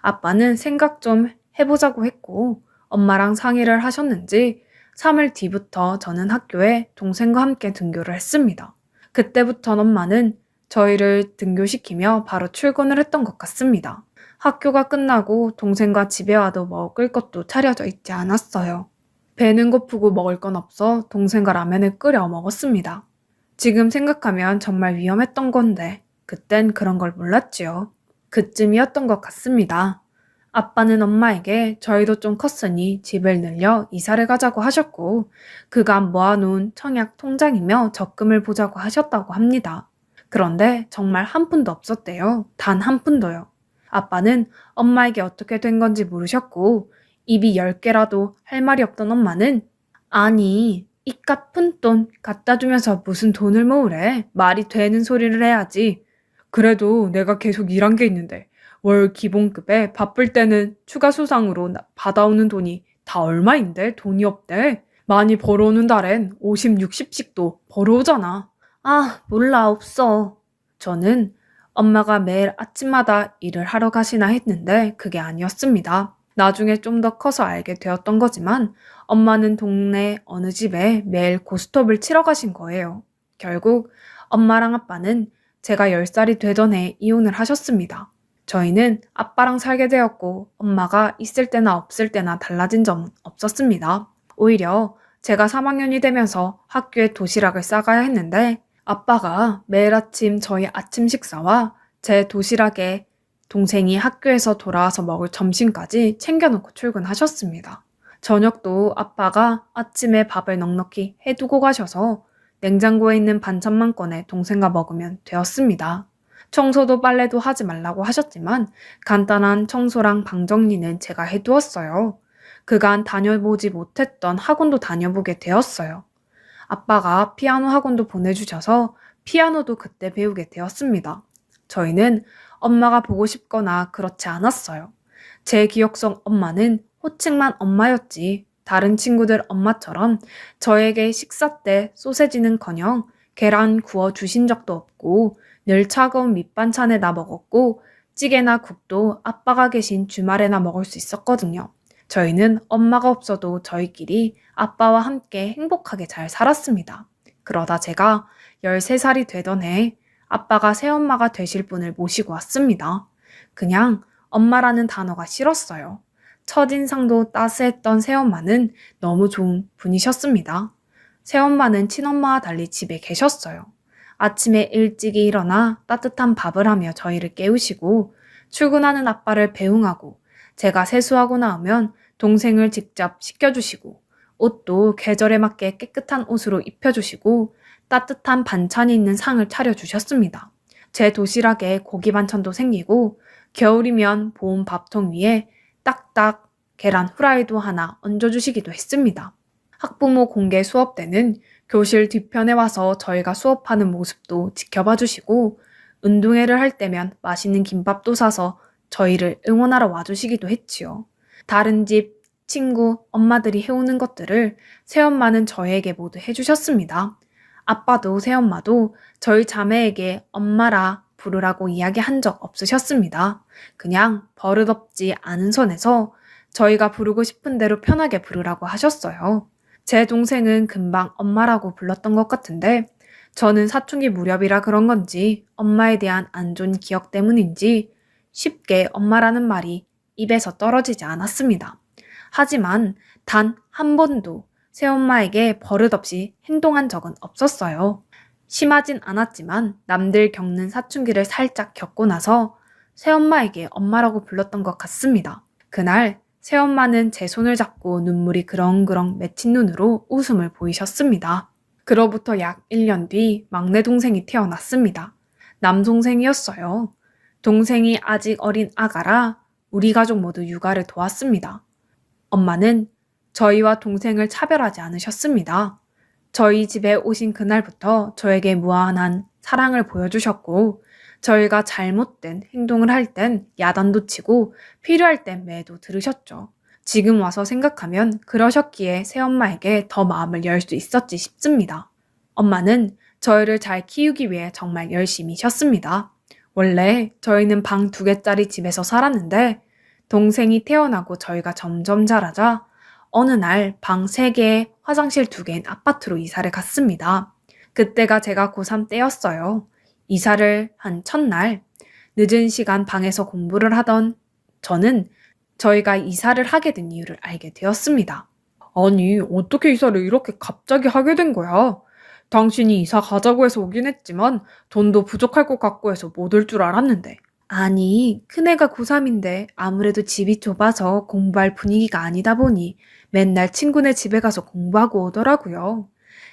아빠는 생각 좀 해보자고 했고 엄마랑 상의를 하셨는지 3일 뒤부터 저는 학교에 동생과 함께 등교를 했습니다. 그때부터 엄마는 저희를 등교시키며 바로 출근을 했던 것 같습니다. 학교가 끝나고 동생과 집에 와도 먹을 것도 차려져 있지 않았어요. 배는 고프고 먹을 건 없어 동생과 라면을 끓여 먹었습니다. 지금 생각하면 정말 위험했던 건데 그땐 그런 걸 몰랐지요. 그쯤이었던 것 같습니다. 아빠는 엄마에게 저희도 좀 컸으니 집을 늘려 이사를 가자고 하셨고 그간 모아놓은 청약 통장이며 적금을 보자고 하셨다고 합니다. 그런데 정말 한 푼도 없었대요. 단 한 푼도요. 아빠는 엄마에게 어떻게 된 건지 물으셨고 입이 10개라도 할 말이 없던 엄마는 아니 이깟 푼돈 갖다 주면서 무슨 돈을 모으래. 말이 되는 소리를 해야지. 그래도 내가 계속 일한 게 있는데 월 기본급에 바쁠 때는 추가 수당으로 받아오는 돈이 다 얼마인데 돈이 없대. 많이 벌어오는 달엔 50, 60씩도 벌어오잖아. 아, 몰라, 없어. 저는 엄마가 매일 아침마다 일을 하러 가시나 했는데 그게 아니었습니다. 나중에 좀 더 커서 알게 되었던 거지만 엄마는 동네 어느 집에 매일 고스톱을 치러 가신 거예요. 결국 엄마랑 아빠는 제가 10살이 되던 해 이혼을 하셨습니다. 저희는 아빠랑 살게 되었고 엄마가 있을 때나 없을 때나 달라진 점은 없었습니다. 오히려 제가 3학년이 되면서 학교에 도시락을 싸가야 했는데 아빠가 매일 아침 저희 아침 식사와 제 도시락에 동생이 학교에서 돌아와서 먹을 점심까지 챙겨놓고 출근하셨습니다. 저녁도 아빠가 아침에 밥을 넉넉히 해두고 가셔서 냉장고에 있는 반찬만 꺼내 동생과 먹으면 되었습니다. 청소도 빨래도 하지 말라고 하셨지만 간단한 청소랑 방 정리는 제가 해두었어요. 그간 다녀보지 못했던 학원도 다녀보게 되었어요. 아빠가 피아노 학원도 보내주셔서 피아노도 그때 배우게 되었습니다. 저희는 엄마가 보고 싶거나 그렇지 않았어요. 제 기억 속 엄마는 호칭만 엄마였지 다른 친구들 엄마처럼 저에게 식사 때 소세지는커녕 계란 구워 주신 적도 없고 늘 차가운 밑반찬에나 먹었고 찌개나 국도 아빠가 계신 주말에나 먹을 수 있었거든요. 저희는 엄마가 없어도 저희끼리 아빠와 함께 행복하게 잘 살았습니다. 그러다 제가 13살이 되던 해 아빠가 새엄마가 되실 분을 모시고 왔습니다. 그냥 엄마라는 단어가 싫었어요. 첫인상도 따스했던 새엄마는 너무 좋은 분이셨습니다. 새엄마는 친엄마와 달리 집에 계셨어요. 아침에 일찍이 일어나 따뜻한 밥을 하며 저희를 깨우시고 출근하는 아빠를 배웅하고 제가 세수하고 나오면 동생을 직접 씻겨주시고 옷도 계절에 맞게 깨끗한 옷으로 입혀주시고 따뜻한 반찬이 있는 상을 차려주셨습니다. 제 도시락에 고기 반찬도 생기고 겨울이면 보온 밥통 위에 딱딱 계란 후라이도 하나 얹어주시기도 했습니다. 학부모 공개 수업 때는 교실 뒤편에 와서 저희가 수업하는 모습도 지켜봐 주시고 운동회를 할 때면 맛있는 김밥도 사서 저희를 응원하러 와주시기도 했지요. 다른 집, 친구, 엄마들이 해오는 것들을 새엄마는 저에게 모두 해주셨습니다. 아빠도 새엄마도 저희 자매에게 엄마라 부르라고 이야기한 적 없으셨습니다. 그냥 버릇없지 않은 선에서 저희가 부르고 싶은 대로 편하게 부르라고 하셨어요. 제 동생은 금방 엄마라고 불렀던 것 같은데 저는 사춘기 무렵이라 그런 건지 엄마에 대한 안 좋은 기억 때문인지 쉽게 엄마라는 말이 입에서 떨어지지 않았습니다. 하지만 단 한 번도 새엄마에게 버릇없이 행동한 적은 없었어요. 심하진 않았지만 남들 겪는 사춘기를 살짝 겪고 나서 새엄마에게 엄마라고 불렀던 것 같습니다. 그날 새엄마는 제 손을 잡고 눈물이 그렁그렁 맺힌 눈으로 웃음을 보이셨습니다. 그로부터 약 1년 뒤 막내 동생이 태어났습니다. 남동생이었어요. 동생이 아직 어린 아가라 우리 가족 모두 육아를 도왔습니다. 엄마는 저희와 동생을 차별하지 않으셨습니다. 저희 집에 오신 그날부터 저에게 무한한 사랑을 보여주셨고 저희가 잘못된 행동을 할 땐 야단도 치고 필요할 땐 매도 들으셨죠. 지금 와서 생각하면 그러셨기에 새엄마에게 더 마음을 열 수 있었지 싶습니다. 엄마는 저희를 잘 키우기 위해 정말 열심히 쉬었습니다. 원래 저희는 방 2개짜리 집에서 살았는데 동생이 태어나고 저희가 점점 자라자 어느 날 방 3개, 화장실 2개인 아파트로 이사를 갔습니다. 그때가 제가 고3 때였어요. 이사를 한 첫날 늦은 시간 방에서 공부를 하던 저는 저희가 이사를 하게 된 이유를 알게 되었습니다. 아니, 어떻게 이사를 이렇게 갑자기 하게 된 거야? 당신이 이사 가자고 해서 오긴 했지만 돈도 부족할 것 같고 해서 못 올 줄 알았는데. 아니, 큰애가 고3인데 아무래도 집이 좁아서 공부할 분위기가 아니다 보니 맨날 친구네 집에 가서 공부하고 오더라고요.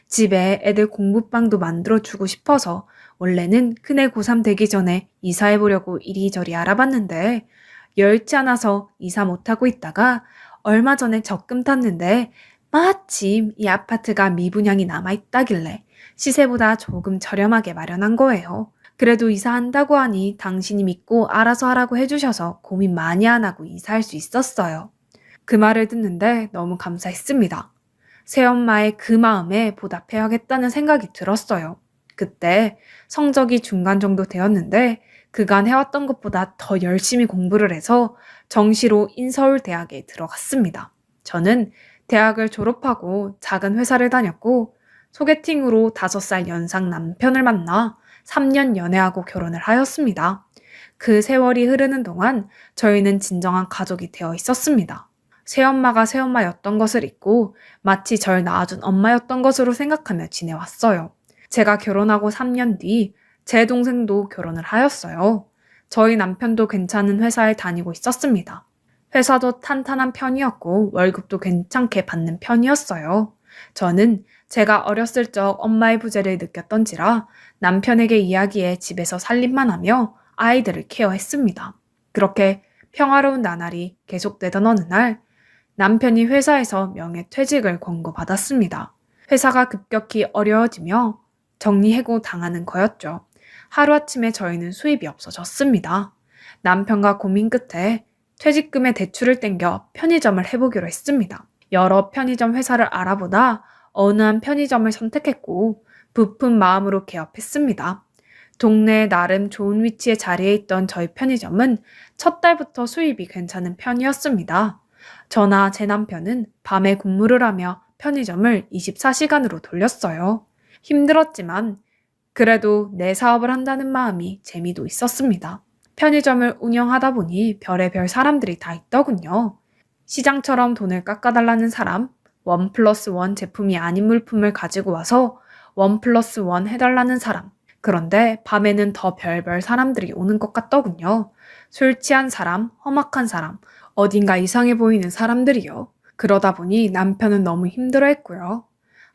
집에 애들 공부방도 만들어주고 싶어서 원래는 큰애 고3 되기 전에 이사해보려고 이리저리 알아봤는데 여의치 않아서 이사 못하고 있다가 얼마 전에 적금 탔는데 마침 이 아파트가 미분양이 남아있다길래 시세보다 조금 저렴하게 마련한 거예요. 그래도 이사한다고 하니 당신이 믿고 알아서 하라고 해주셔서 고민 많이 안 하고 이사할 수 있었어요. 그 말을 듣는데 너무 감사했습니다. 새엄마의 그 마음에 보답해야겠다는 생각이 들었어요. 그때 성적이 중간 정도 되었는데 그간 해왔던 것보다 더 열심히 공부를 해서 정시로 인서울대학에 들어갔습니다. 저는 대학을 졸업하고 작은 회사를 다녔고 소개팅으로 5살 연상 남편을 만나 3년 연애하고 결혼을 하였습니다. 그 세월이 흐르는 동안 저희는 진정한 가족이 되어 있었습니다. 새엄마가 새엄마였던 것을 잊고 마치 절 낳아준 엄마였던 것으로 생각하며 지내왔어요. 제가 결혼하고 3년 뒤 제 동생도 결혼을 하였어요. 저희 남편도 괜찮은 회사에 다니고 있었습니다. 회사도 탄탄한 편이었고 월급도 괜찮게 받는 편이었어요. 저는 제가 어렸을 적 엄마의 부재를 느꼈던지라 남편에게 이야기해 집에서 살림만 하며 아이들을 케어했습니다. 그렇게 평화로운 나날이 계속되던 어느 날 남편이 회사에서 명예퇴직을 권고받았습니다. 회사가 급격히 어려워지며 정리해고 당하는 거였죠. 하루아침에 저희는 수입이 없어졌습니다. 남편과 고민 끝에 퇴직금의 대출을 땡겨 편의점을 해보기로 했습니다. 여러 편의점 회사를 알아보다 어느 한 편의점을 선택했고 부푼 마음으로 개업했습니다. 동네에 나름 좋은 위치에 자리해 있던 저희 편의점은 첫 달부터 수입이 괜찮은 편이었습니다. 저나 제 남편은 밤에 근무를 하며 편의점을 24시간으로 돌렸어요. 힘들었지만 그래도 내 사업을 한다는 마음이 재미도 있었습니다. 편의점을 운영하다 보니 별의별 사람들이 다 있더군요. 시장처럼 돈을 깎아달라는 사람, 1+1 제품이 아닌 물품을 가지고 와서 1+1 해달라는 사람. 그런데 밤에는 더 별별 사람들이 오는 것 같더군요. 술 취한 사람, 험악한 사람, 어딘가 이상해 보이는 사람들이요. 그러다 보니 남편은 너무 힘들어했고요.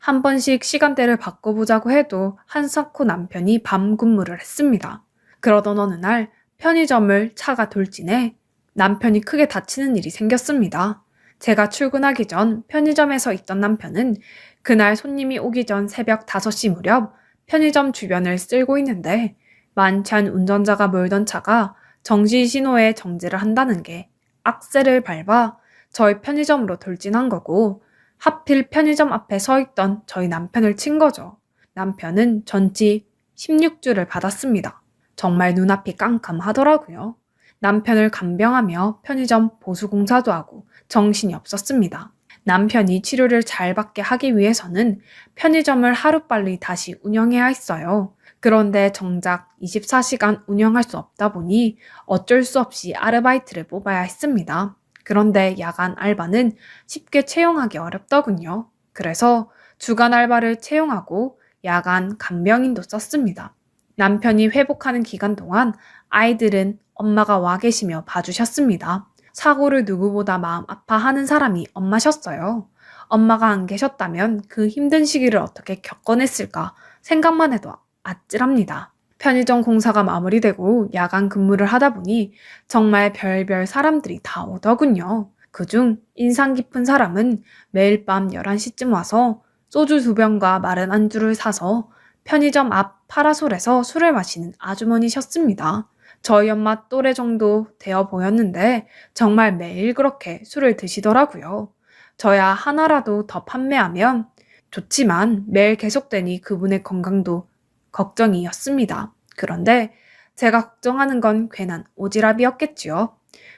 한 번씩 시간대를 바꿔보자고 해도 한사코 남편이 밤 근무를 했습니다. 그러던 어느 날 편의점을 차가 돌진해 남편이 크게 다치는 일이 생겼습니다. 제가 출근하기 전 편의점에서 있던 남편은 그날 손님이 오기 전 새벽 5시 무렵 편의점 주변을 쓸고 있는데 많지 않은 운전자가 몰던 차가 정지 신호에 정지를 한다는 게 악셀을 밟아 저희 편의점으로 돌진한 거고 하필 편의점 앞에 서 있던 저희 남편을 친 거죠. 남편은 전치 16주를 받았습니다. 정말 눈앞이 깜깜하더라고요. 남편을 간병하며 편의점 보수공사도 하고 정신이 없었습니다. 남편이 치료를 잘 받게 하기 위해서는 편의점을 하루빨리 다시 운영해야 했어요. 그런데 정작 24시간 운영할 수 없다 보니 어쩔 수 없이 아르바이트를 뽑아야 했습니다. 그런데 야간 알바는 쉽게 채용하기 어렵더군요. 그래서 주간 알바를 채용하고 야간 간병인도 썼습니다. 남편이 회복하는 기간 동안 아이들은 엄마가 와 계시며 봐주셨습니다. 사고를 누구보다 마음 아파하는 사람이 엄마셨어요. 엄마가 안 계셨다면 그 힘든 시기를 어떻게 겪어냈을까 생각만 해도 아찔합니다. 편의점 공사가 마무리되고 야간 근무를 하다 보니 정말 별별 사람들이 다 오더군요. 그중 인상 깊은 사람은 매일 밤 11시쯤 와서 소주 2병과 마른 안주를 사서 편의점 앞 파라솔에서 술을 마시는 아주머니셨습니다. 저희 엄마 또래 정도 되어 보였는데 정말 매일 그렇게 술을 드시더라고요. 저야 하나라도 더 판매하면 좋지만 매일 계속되니 그분의 건강도 걱정이었습니다. 그런데 제가 걱정하는 건 괜한 오지랖이었겠지요.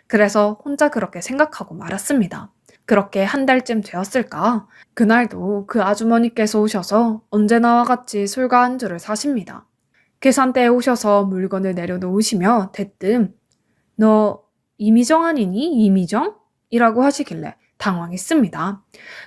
그래서 혼자 그렇게 생각하고 말았습니다. 그렇게 한 달쯤 되었을까? 그날도 그 아주머니께서 오셔서 언제나와 같이 술과 안주를 사십니다. 계산대에 오셔서 물건을 내려놓으시며 대뜸 너 이미정 아니니? 이미정? 이라고 하시길래 당황했습니다.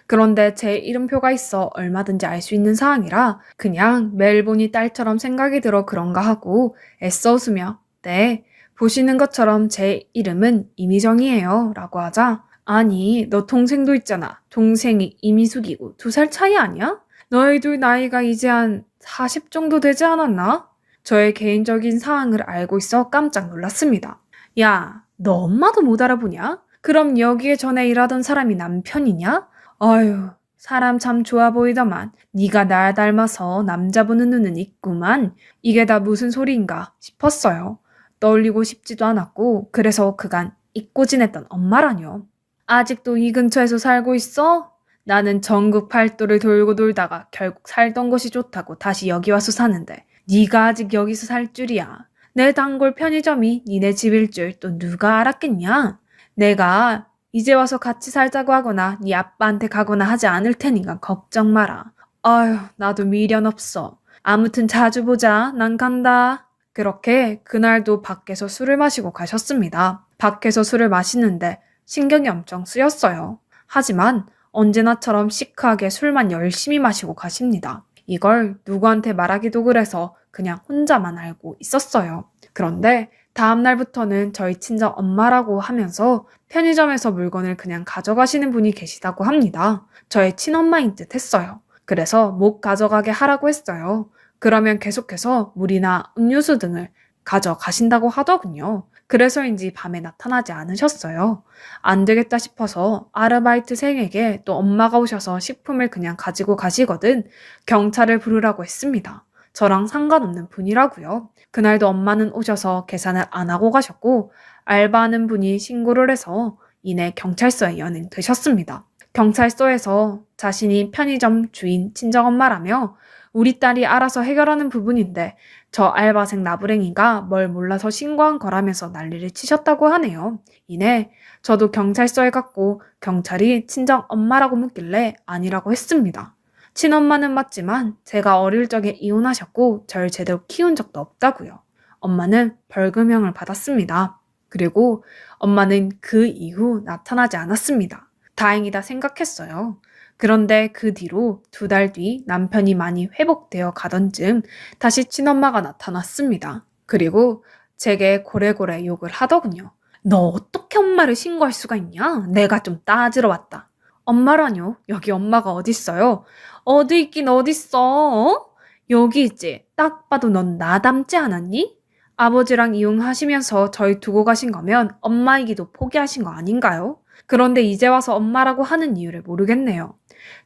그런데 제 이름표가 있어 얼마든지 알 수 있는 사항이라 그냥 매일 보니 딸처럼 생각이 들어 그런가 하고 애써 웃으며 네, 보시는 것처럼 제 이름은 이미정이에요 라고 하자 아니 너 동생도 있잖아. 동생이 이미숙이고 2살 차이 아니야? 너희 둘 나이가 이제 한 40 정도 되지 않았나? 저의 개인적인 사항을 알고 있어 깜짝 놀랐습니다. 야, 너 엄마도 못 알아보냐? 그럼 여기에 전에 일하던 사람이 남편이냐? 어휴, 사람 참 좋아 보이더만 네가 날 닮아서 남자 보는 눈은 있구만. 이게 다 무슨 소리인가 싶었어요. 떠올리고 싶지도 않았고 그래서 그간 잊고 지냈던 엄마라뇨. 아직도 이 근처에서 살고 있어? 나는 전국 팔도를 돌고 돌다가 결국 살던 곳이 좋다고 다시 여기 와서 사는데 네가 아직 여기서 살 줄이야. 내 단골 편의점이 니네 집일 줄 또 누가 알았겠냐? 내가 이제 와서 같이 살자고 하거나 네 아빠한테 가거나 하지 않을 테니까 걱정 마라. 아휴, 나도 미련 없어. 아무튼 자주 보자. 난 간다. 그렇게 그날도 밖에서 술을 마시고 가셨습니다. 밖에서 술을 마시는데 신경이 엄청 쓰였어요. 하지만 언제나처럼 시크하게 술만 열심히 마시고 가십니다. 이걸 누구한테 말하기도 그래서 그냥 혼자만 알고 있었어요. 그런데 다음날부터는 저희 친정 엄마라고 하면서 편의점에서 물건을 그냥 가져가시는 분이 계시다고 합니다. 저의 친엄마인 듯 했어요. 그래서 못 가져가게 하라고 했어요. 그러면 계속해서 물이나 음료수 등을 가져가신다고 하더군요. 그래서인지 밤에 나타나지 않으셨어요. 안 되겠다 싶어서 아르바이트생에게 또 엄마가 오셔서 식품을 그냥 가지고 가시거든 경찰을 부르라고 했습니다. 저랑 상관없는 분이라고요. 그날도 엄마는 오셔서 계산을 안 하고 가셨고 알바하는 분이 신고를 해서 이내 경찰서에 연행되셨습니다. 경찰서에서 자신이 편의점 주인 친정엄마라며 우리 딸이 알아서 해결하는 부분인데 저 알바생 나부랭이가 뭘 몰라서 신고한 거라면서 난리를 치셨다고 하네요. 이내 저도 경찰서에 갔고 경찰이 친정 엄마라고 묻길래 아니라고 했습니다. 친엄마는 맞지만 제가 어릴 적에 이혼하셨고 절 제대로 키운 적도 없다고요. 엄마는 벌금형을 받았습니다. 그리고 엄마는 그 이후 나타나지 않았습니다. 다행이다 생각했어요. 그런데 그 뒤로 2달 뒤 남편이 많이 회복되어 가던 즈음 다시 친엄마가 나타났습니다. 그리고 제게 고래고래 욕을 하더군요. 너 어떻게 엄마를 신고할 수가 있냐? 내가 좀 따지러 왔다. 엄마라뇨? 여기 엄마가 어딨어요? 어디 있긴 어딨어? 어? 여기 있지. 딱 봐도 넌 나 닮지 않았니? 아버지랑 이혼하시면서 저희 두고 가신 거면 엄마이기도 포기하신 거 아닌가요? 그런데 이제 와서 엄마라고 하는 이유를 모르겠네요.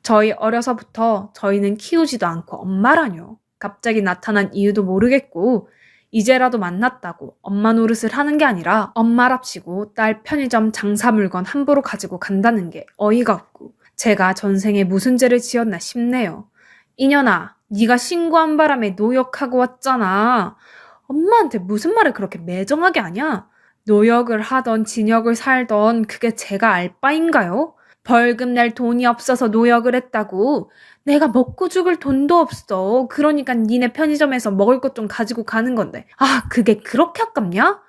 저희 어려서부터 저희는 키우지도 않고 엄마라뇨. 갑자기 나타난 이유도 모르겠고 이제라도 만났다고 엄마 노릇을 하는 게 아니라 엄마랍시고 딸 편의점 장사 물건 함부로 가지고 간다는 게 어이가 없고 제가 전생에 무슨 죄를 지었나 싶네요. 이년아, 네가 신고한 바람에 노역하고 왔잖아. 엄마한테 무슨 말을 그렇게 매정하게 하냐? 노역을 하던 진역을 살던 그게 제가 알 바인가요? 벌금 낼 돈이 없어서 노역을 했다고. 내가 먹고 죽을 돈도 없어. 그러니까 니네 편의점에서 먹을 것 좀 가지고 가는 건데. 아, 그게 그렇게 아깝냐?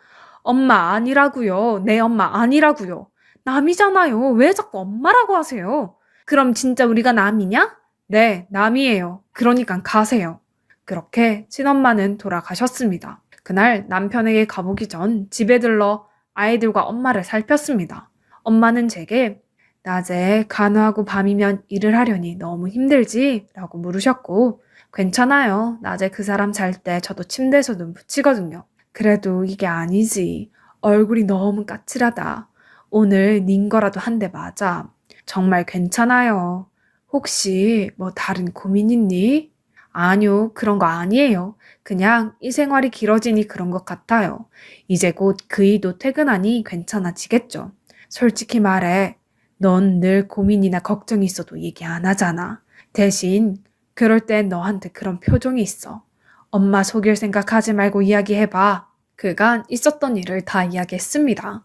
엄마 아니라고요. 내 엄마 아니라고요. 남이잖아요. 왜 자꾸 엄마라고 하세요? 그럼 진짜 우리가 남이냐? 네, 남이에요. 그러니까 가세요. 그렇게 친엄마는 돌아가셨습니다. 그날 남편에게 가보기 전 집에 들러 아이들과 엄마를 살폈습니다. 엄마는 제게 낮에 간호하고 밤이면 일을 하려니 너무 힘들지? 라고 물으셨고 괜찮아요. 낮에 그 사람 잘 때 저도 침대에서 눈 붙이거든요. 그래도 이게 아니지. 얼굴이 너무 까칠하다. 오늘 닌 거라도 한 대 맞아. 정말 괜찮아요. 혹시 뭐 다른 고민 있니? 아니요, 그런 거 아니에요. 그냥 이 생활이 길어지니 그런 것 같아요. 이제 곧 그이도 퇴근하니 괜찮아지겠죠. 솔직히 말해, 넌 늘 고민이나 걱정이 있어도 얘기 안 하잖아. 대신 그럴 땐 너한테 그런 표정이 있어. 엄마 속일 생각하지 말고 이야기해봐. 그간 있었던 일을 다 이야기했습니다.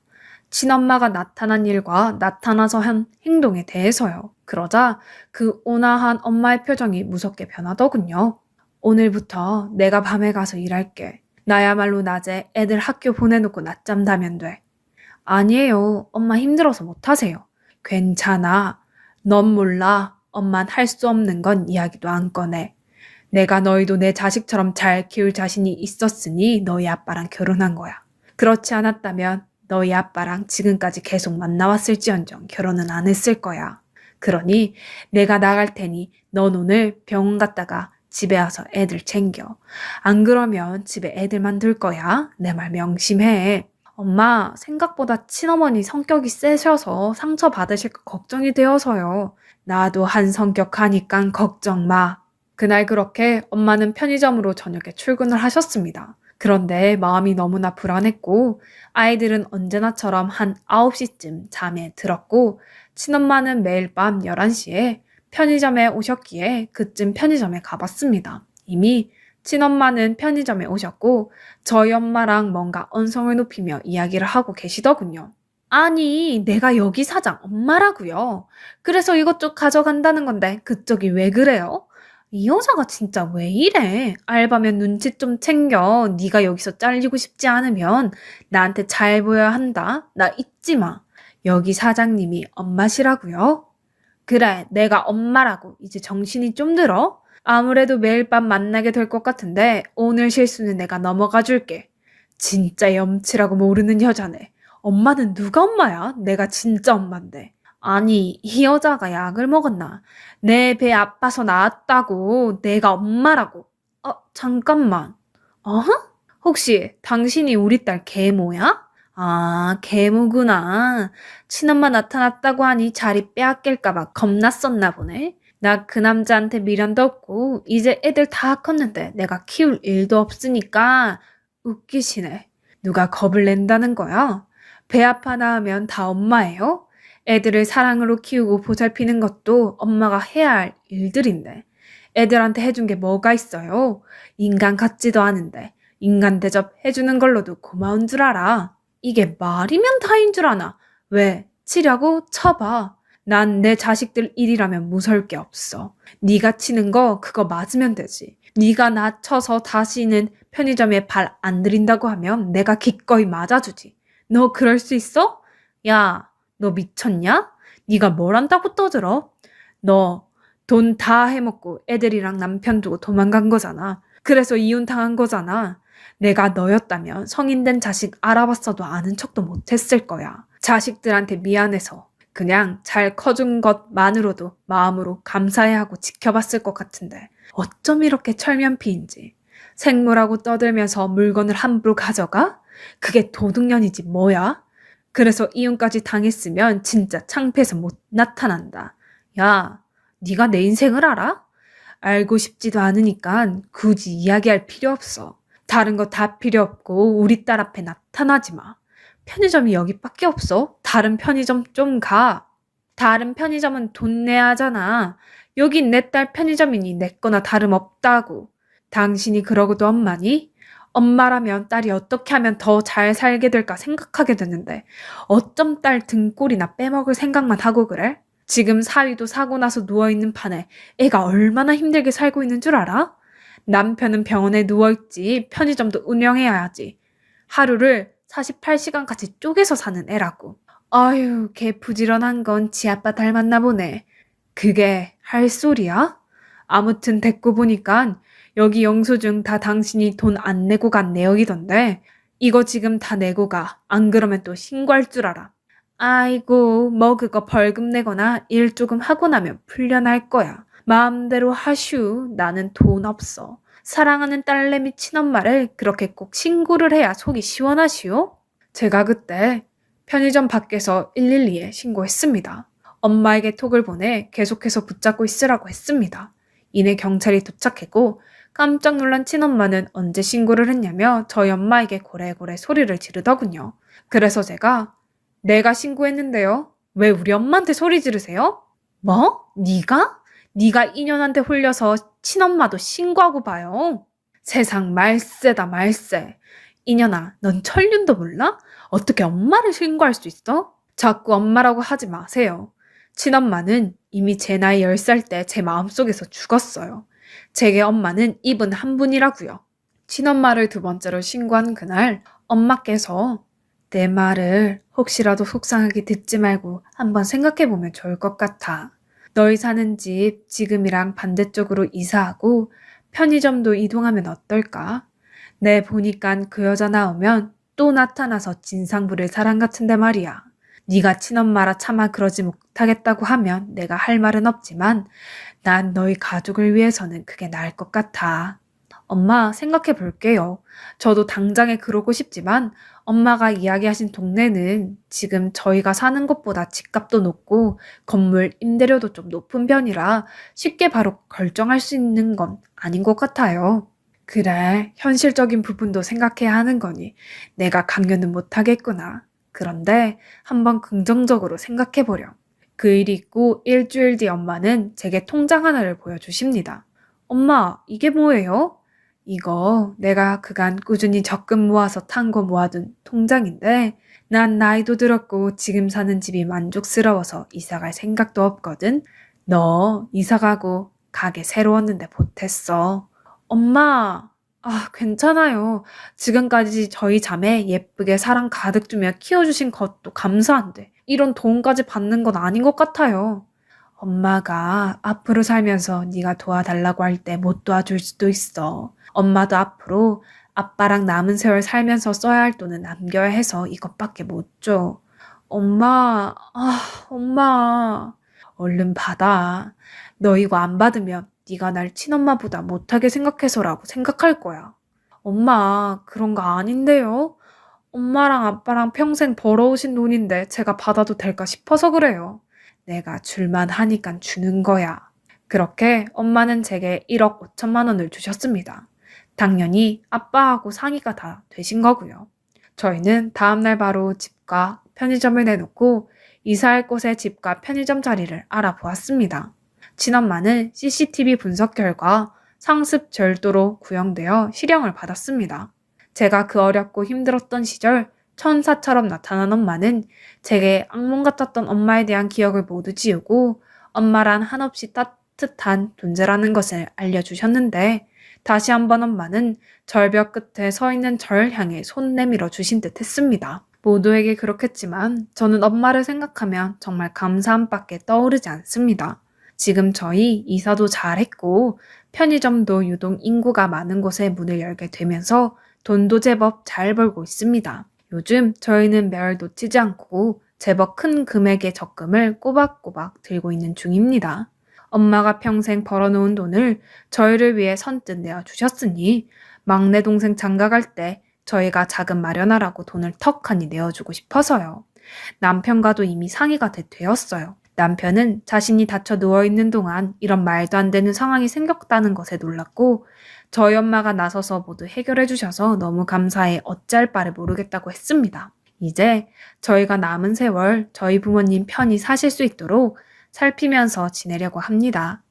친엄마가 나타난 일과 나타나서 한 행동에 대해서요. 그러자 그 온화한 엄마의 표정이 무섭게 변하더군요. 오늘부터 내가 밤에 가서 일할게. 나야말로 낮에 애들 학교 보내놓고 낮잠 자면 돼. 아니에요. 엄마 힘들어서 못하세요. 괜찮아. 넌 몰라. 엄만 할 수 없는 건 이야기도 안 꺼내. 내가 너희도 내 자식처럼 잘 키울 자신이 있었으니 너희 아빠랑 결혼한 거야. 그렇지 않았다면 너희 아빠랑 지금까지 계속 만나왔을지언정 결혼은 안 했을 거야. 그러니 내가 나갈 테니 넌 오늘 병원 갔다가 집에 와서 애들 챙겨. 안 그러면 집에 애들만 둘 거야. 내 말 명심해. 엄마, 생각보다 친어머니 성격이 세셔서 상처 받으실까 걱정이 되어서요. 나도 한 성격 하니깐 걱정 마. 그날 그렇게 엄마는 편의점으로 저녁에 출근을 하셨습니다. 그런데 마음이 너무나 불안했고 아이들은 언제나처럼 한 9시쯤 잠에 들었고 친엄마는 매일 밤 11시에 편의점에 오셨기에 그쯤 편의점에 가봤습니다. 이미 친엄마는 편의점에 오셨고 저희 엄마랑 뭔가 언성을 높이며 이야기를 하고 계시더군요. 아니, 내가 여기 사장 엄마라고요. 그래서 이것저것 가져간다는 건데 그쪽이 왜 그래요? 이 여자가 진짜 왜 이래? 알바면 눈치 좀 챙겨. 네가 여기서 잘리고 싶지 않으면 나한테 잘 보여야 한다. 나 잊지 마. 여기 사장님이 엄마시라고요? 그래, 내가 엄마라고. 이제 정신이 좀 들어? 아무래도 매일 밤 만나게 될 것 같은데 오늘 실수는 내가 넘어가 줄게. 진짜 염치라고 모르는 여자네. 엄마는 누가 엄마야? 내가 진짜 엄마인데. 아니, 이 여자가 약을 먹었나? 내 배 아파서 나왔다고. 내가 엄마라고. 잠깐만. 어허? 혹시 당신이 우리 딸 계모야? 아, 계모구나. 친엄마 나타났다고 하니 자리 빼앗길까봐 겁났었나 보네. 나 그 남자한테 미련도 없고 이제 애들 다 컸는데 내가 키울 일도 없으니까 웃기시네. 누가 겁을 낸다는 거야? 배 아파 나으면 다 엄마예요? 애들을 사랑으로 키우고 보살피는 것도 엄마가 해야 할 일들인데 애들한테 해준 게 뭐가 있어요? 인간 같지도 않은데 인간 대접 해주는 걸로도 고마운 줄 알아. 이게 말이면 다인 줄 아나. 왜? 치려고? 쳐봐. 난 내 자식들 일이라면 무서울 게 없어. 네가 치는 거 그거 맞으면 되지. 네가 나 쳐서 다시는 편의점에 발 안 들인다고 하면 내가 기꺼이 맞아주지. 너 그럴 수 있어? 야, 너 미쳤냐? 네가 뭘 안다고 떠들어? 너 돈 다 해먹고 애들이랑 남편 두고 도망간 거잖아. 그래서 이혼 당한 거잖아. 내가 너였다면 성인 된 자식 알아봤어도 아는 척도 못했을 거야. 자식들한테 미안해서 그냥 잘 커준 것만으로도 마음으로 감사해하고 지켜봤을 것 같은데 어쩜 이렇게 철면피인지. 생물하고 떠들면서 물건을 함부로 가져가? 그게 도둑년이지 뭐야? 그래서 이혼까지 당했으면 진짜 창피해서 못 나타난다. 야, 네가 내 인생을 알아? 알고 싶지도 않으니까 굳이 이야기할 필요 없어. 다른 거 다 필요 없고 우리 딸 앞에 나타나지 마. 편의점이 여기밖에 없어. 다른 편의점 좀 가. 다른 편의점은 돈 내야 하잖아. 여긴 내 딸 편의점이니 내 거나 다름없다고. 당신이 그러고도 엄마니? 엄마라면 딸이 어떻게 하면 더 잘 살게 될까 생각하게 되는데 어쩜 딸 등골이나 빼먹을 생각만 하고 그래? 지금 사위도 사고 나서 누워있는 판에 애가 얼마나 힘들게 살고 있는 줄 알아? 남편은 병원에 누워있지 편의점도 운영해야지. 하루를 48시간까지 쪼개서 사는 애라고. 아유, 걔 부지런한 건 지 아빠 닮았나 보네. 그게 할 소리야? 아무튼 데리고 보니까 여기 영수증 다 당신이 돈 안 내고 간 내역이던데 이거 지금 다 내고 가. 안 그러면 또 신고할 줄 알아. 아이고, 뭐 그거 벌금 내거나 일 조금 하고 나면 풀려날 거야. 마음대로 하슈. 나는 돈 없어. 사랑하는 딸내미 친엄마를 그렇게 꼭 신고를 해야 속이 시원하시오? 제가 그때 편의점 밖에서 112에 신고했습니다. 엄마에게 톡을 보내 계속해서 붙잡고 있으라고 했습니다. 이내 경찰이 도착했고 깜짝 놀란 친엄마는 언제 신고를 했냐며 저희 엄마에게 고래고래 소리를 지르더군요. 그래서 제가 내가 신고했는데요. 왜 우리 엄마한테 소리 지르세요? 뭐? 네가? 네가 인연한테 홀려서 친엄마도 신고하고 봐요. 세상 말세다 말세. 인연아, 넌 천륜도 몰라? 어떻게 엄마를 신고할 수 있어? 자꾸 엄마라고 하지 마세요. 친엄마는 이미 제 나이 10살 때 제 마음속에서 죽었어요. 제게 엄마는 입은 한 분이라고요. 친엄마를 두 번째로 신고한 그날 엄마께서 내 말을 혹시라도 속상하게 듣지 말고 한번 생각해보면 좋을 것 같아. 너희 사는 집 지금이랑 반대쪽으로 이사하고 편의점도 이동하면 어떨까? 내 보니깐 그 여자 나오면 또 나타나서 진상 부릴 사람 같은데 말이야. 네가 친엄마라 차마 그러지 못하겠다고 하면 내가 할 말은 없지만 난 너희 가족을 위해서는 그게 나을 것 같아. 엄마 생각해 볼게요. 저도 당장에 그러고 싶지만 엄마가 이야기하신 동네는 지금 저희가 사는 곳보다 집값도 높고 건물 임대료도 좀 높은 편이라 쉽게 바로 결정할 수 있는 건 아닌 것 같아요. 그래, 현실적인 부분도 생각해야 하는 거니 내가 강요는 못하겠구나. 그런데 한번 긍정적으로 생각해 보렴. 그 일이 있고 일주일 뒤 엄마는 제게 통장 하나를 보여주십니다. 엄마, 이게 뭐예요? 이거 내가 그간 꾸준히 적금 모아서 탄 거 모아둔 통장인데 난 나이도 들었고 지금 사는 집이 만족스러워서 이사 갈 생각도 없거든. 너 이사 가고 가게 새로웠는데 보탰어. 엄마, 괜찮아요. 지금까지 저희 자매 예쁘게 사랑 가득 주며 키워주신 것도 감사한데 이런 도움까지 받는 건 아닌 것 같아요. 엄마가 앞으로 살면서 네가 도와달라고 할 때 못 도와줄 수도 있어. 엄마도 앞으로 아빠랑 남은 세월 살면서 써야 할 돈은 남겨야 해서 이것밖에 못 줘. 엄마, 엄마. 얼른 받아. 너 이거 안 받으면 네가 날 친엄마보다 못하게 생각해서라고 생각할 거야. 엄마, 그런 거 아닌데요? 엄마랑 아빠랑 평생 벌어오신 돈인데 제가 받아도 될까 싶어서 그래요. 내가 줄만 하니까 주는 거야. 그렇게 엄마는 제게 1억 5천만 원을 주셨습니다. 당연히 아빠하고 상의가 다 되신 거고요. 저희는 다음날 바로 집과 편의점을 내놓고 이사할 곳의 집과 편의점 자리를 알아보았습니다. 친엄마는 CCTV 분석 결과 상습 절도로 구형되어 실형을 받았습니다. 제가 그 어렵고 힘들었던 시절 천사처럼 나타난 엄마는 제게 악몽 같았던 엄마에 대한 기억을 모두 지우고 엄마란 한없이 따뜻한 존재라는 것을 알려주셨는데 다시 한번 엄마는 절벽 끝에 서 있는 저를 향해 손 내밀어 주신 듯 했습니다. 모두에게 그렇겠지만 저는 엄마를 생각하면 정말 감사함밖에 떠오르지 않습니다. 지금 저희 이사도 잘했고 편의점도 유독 인구가 많은 곳에 문을 열게 되면서 돈도 제법 잘 벌고 있습니다. 요즘 저희는 매월 놓치지 않고 제법 큰 금액의 적금을 꼬박꼬박 들고 있는 중입니다. 엄마가 평생 벌어놓은 돈을 저희를 위해 선뜻 내어주셨으니 막내 동생 장가갈 때 저희가 자금 마련하라고 돈을 턱하니 내어주고 싶어서요. 남편과도 이미 상의가 되었어요. 남편은 자신이 다쳐 누워있는 동안 이런 말도 안 되는 상황이 생겼다는 것에 놀랐고 저희 엄마가 나서서 모두 해결해 주셔서 너무 감사해 어찌할 바를 모르겠다고 했습니다. 이제 저희가 남은 세월 저희 부모님 편히 사실 수 있도록 살피면서 지내려고 합니다.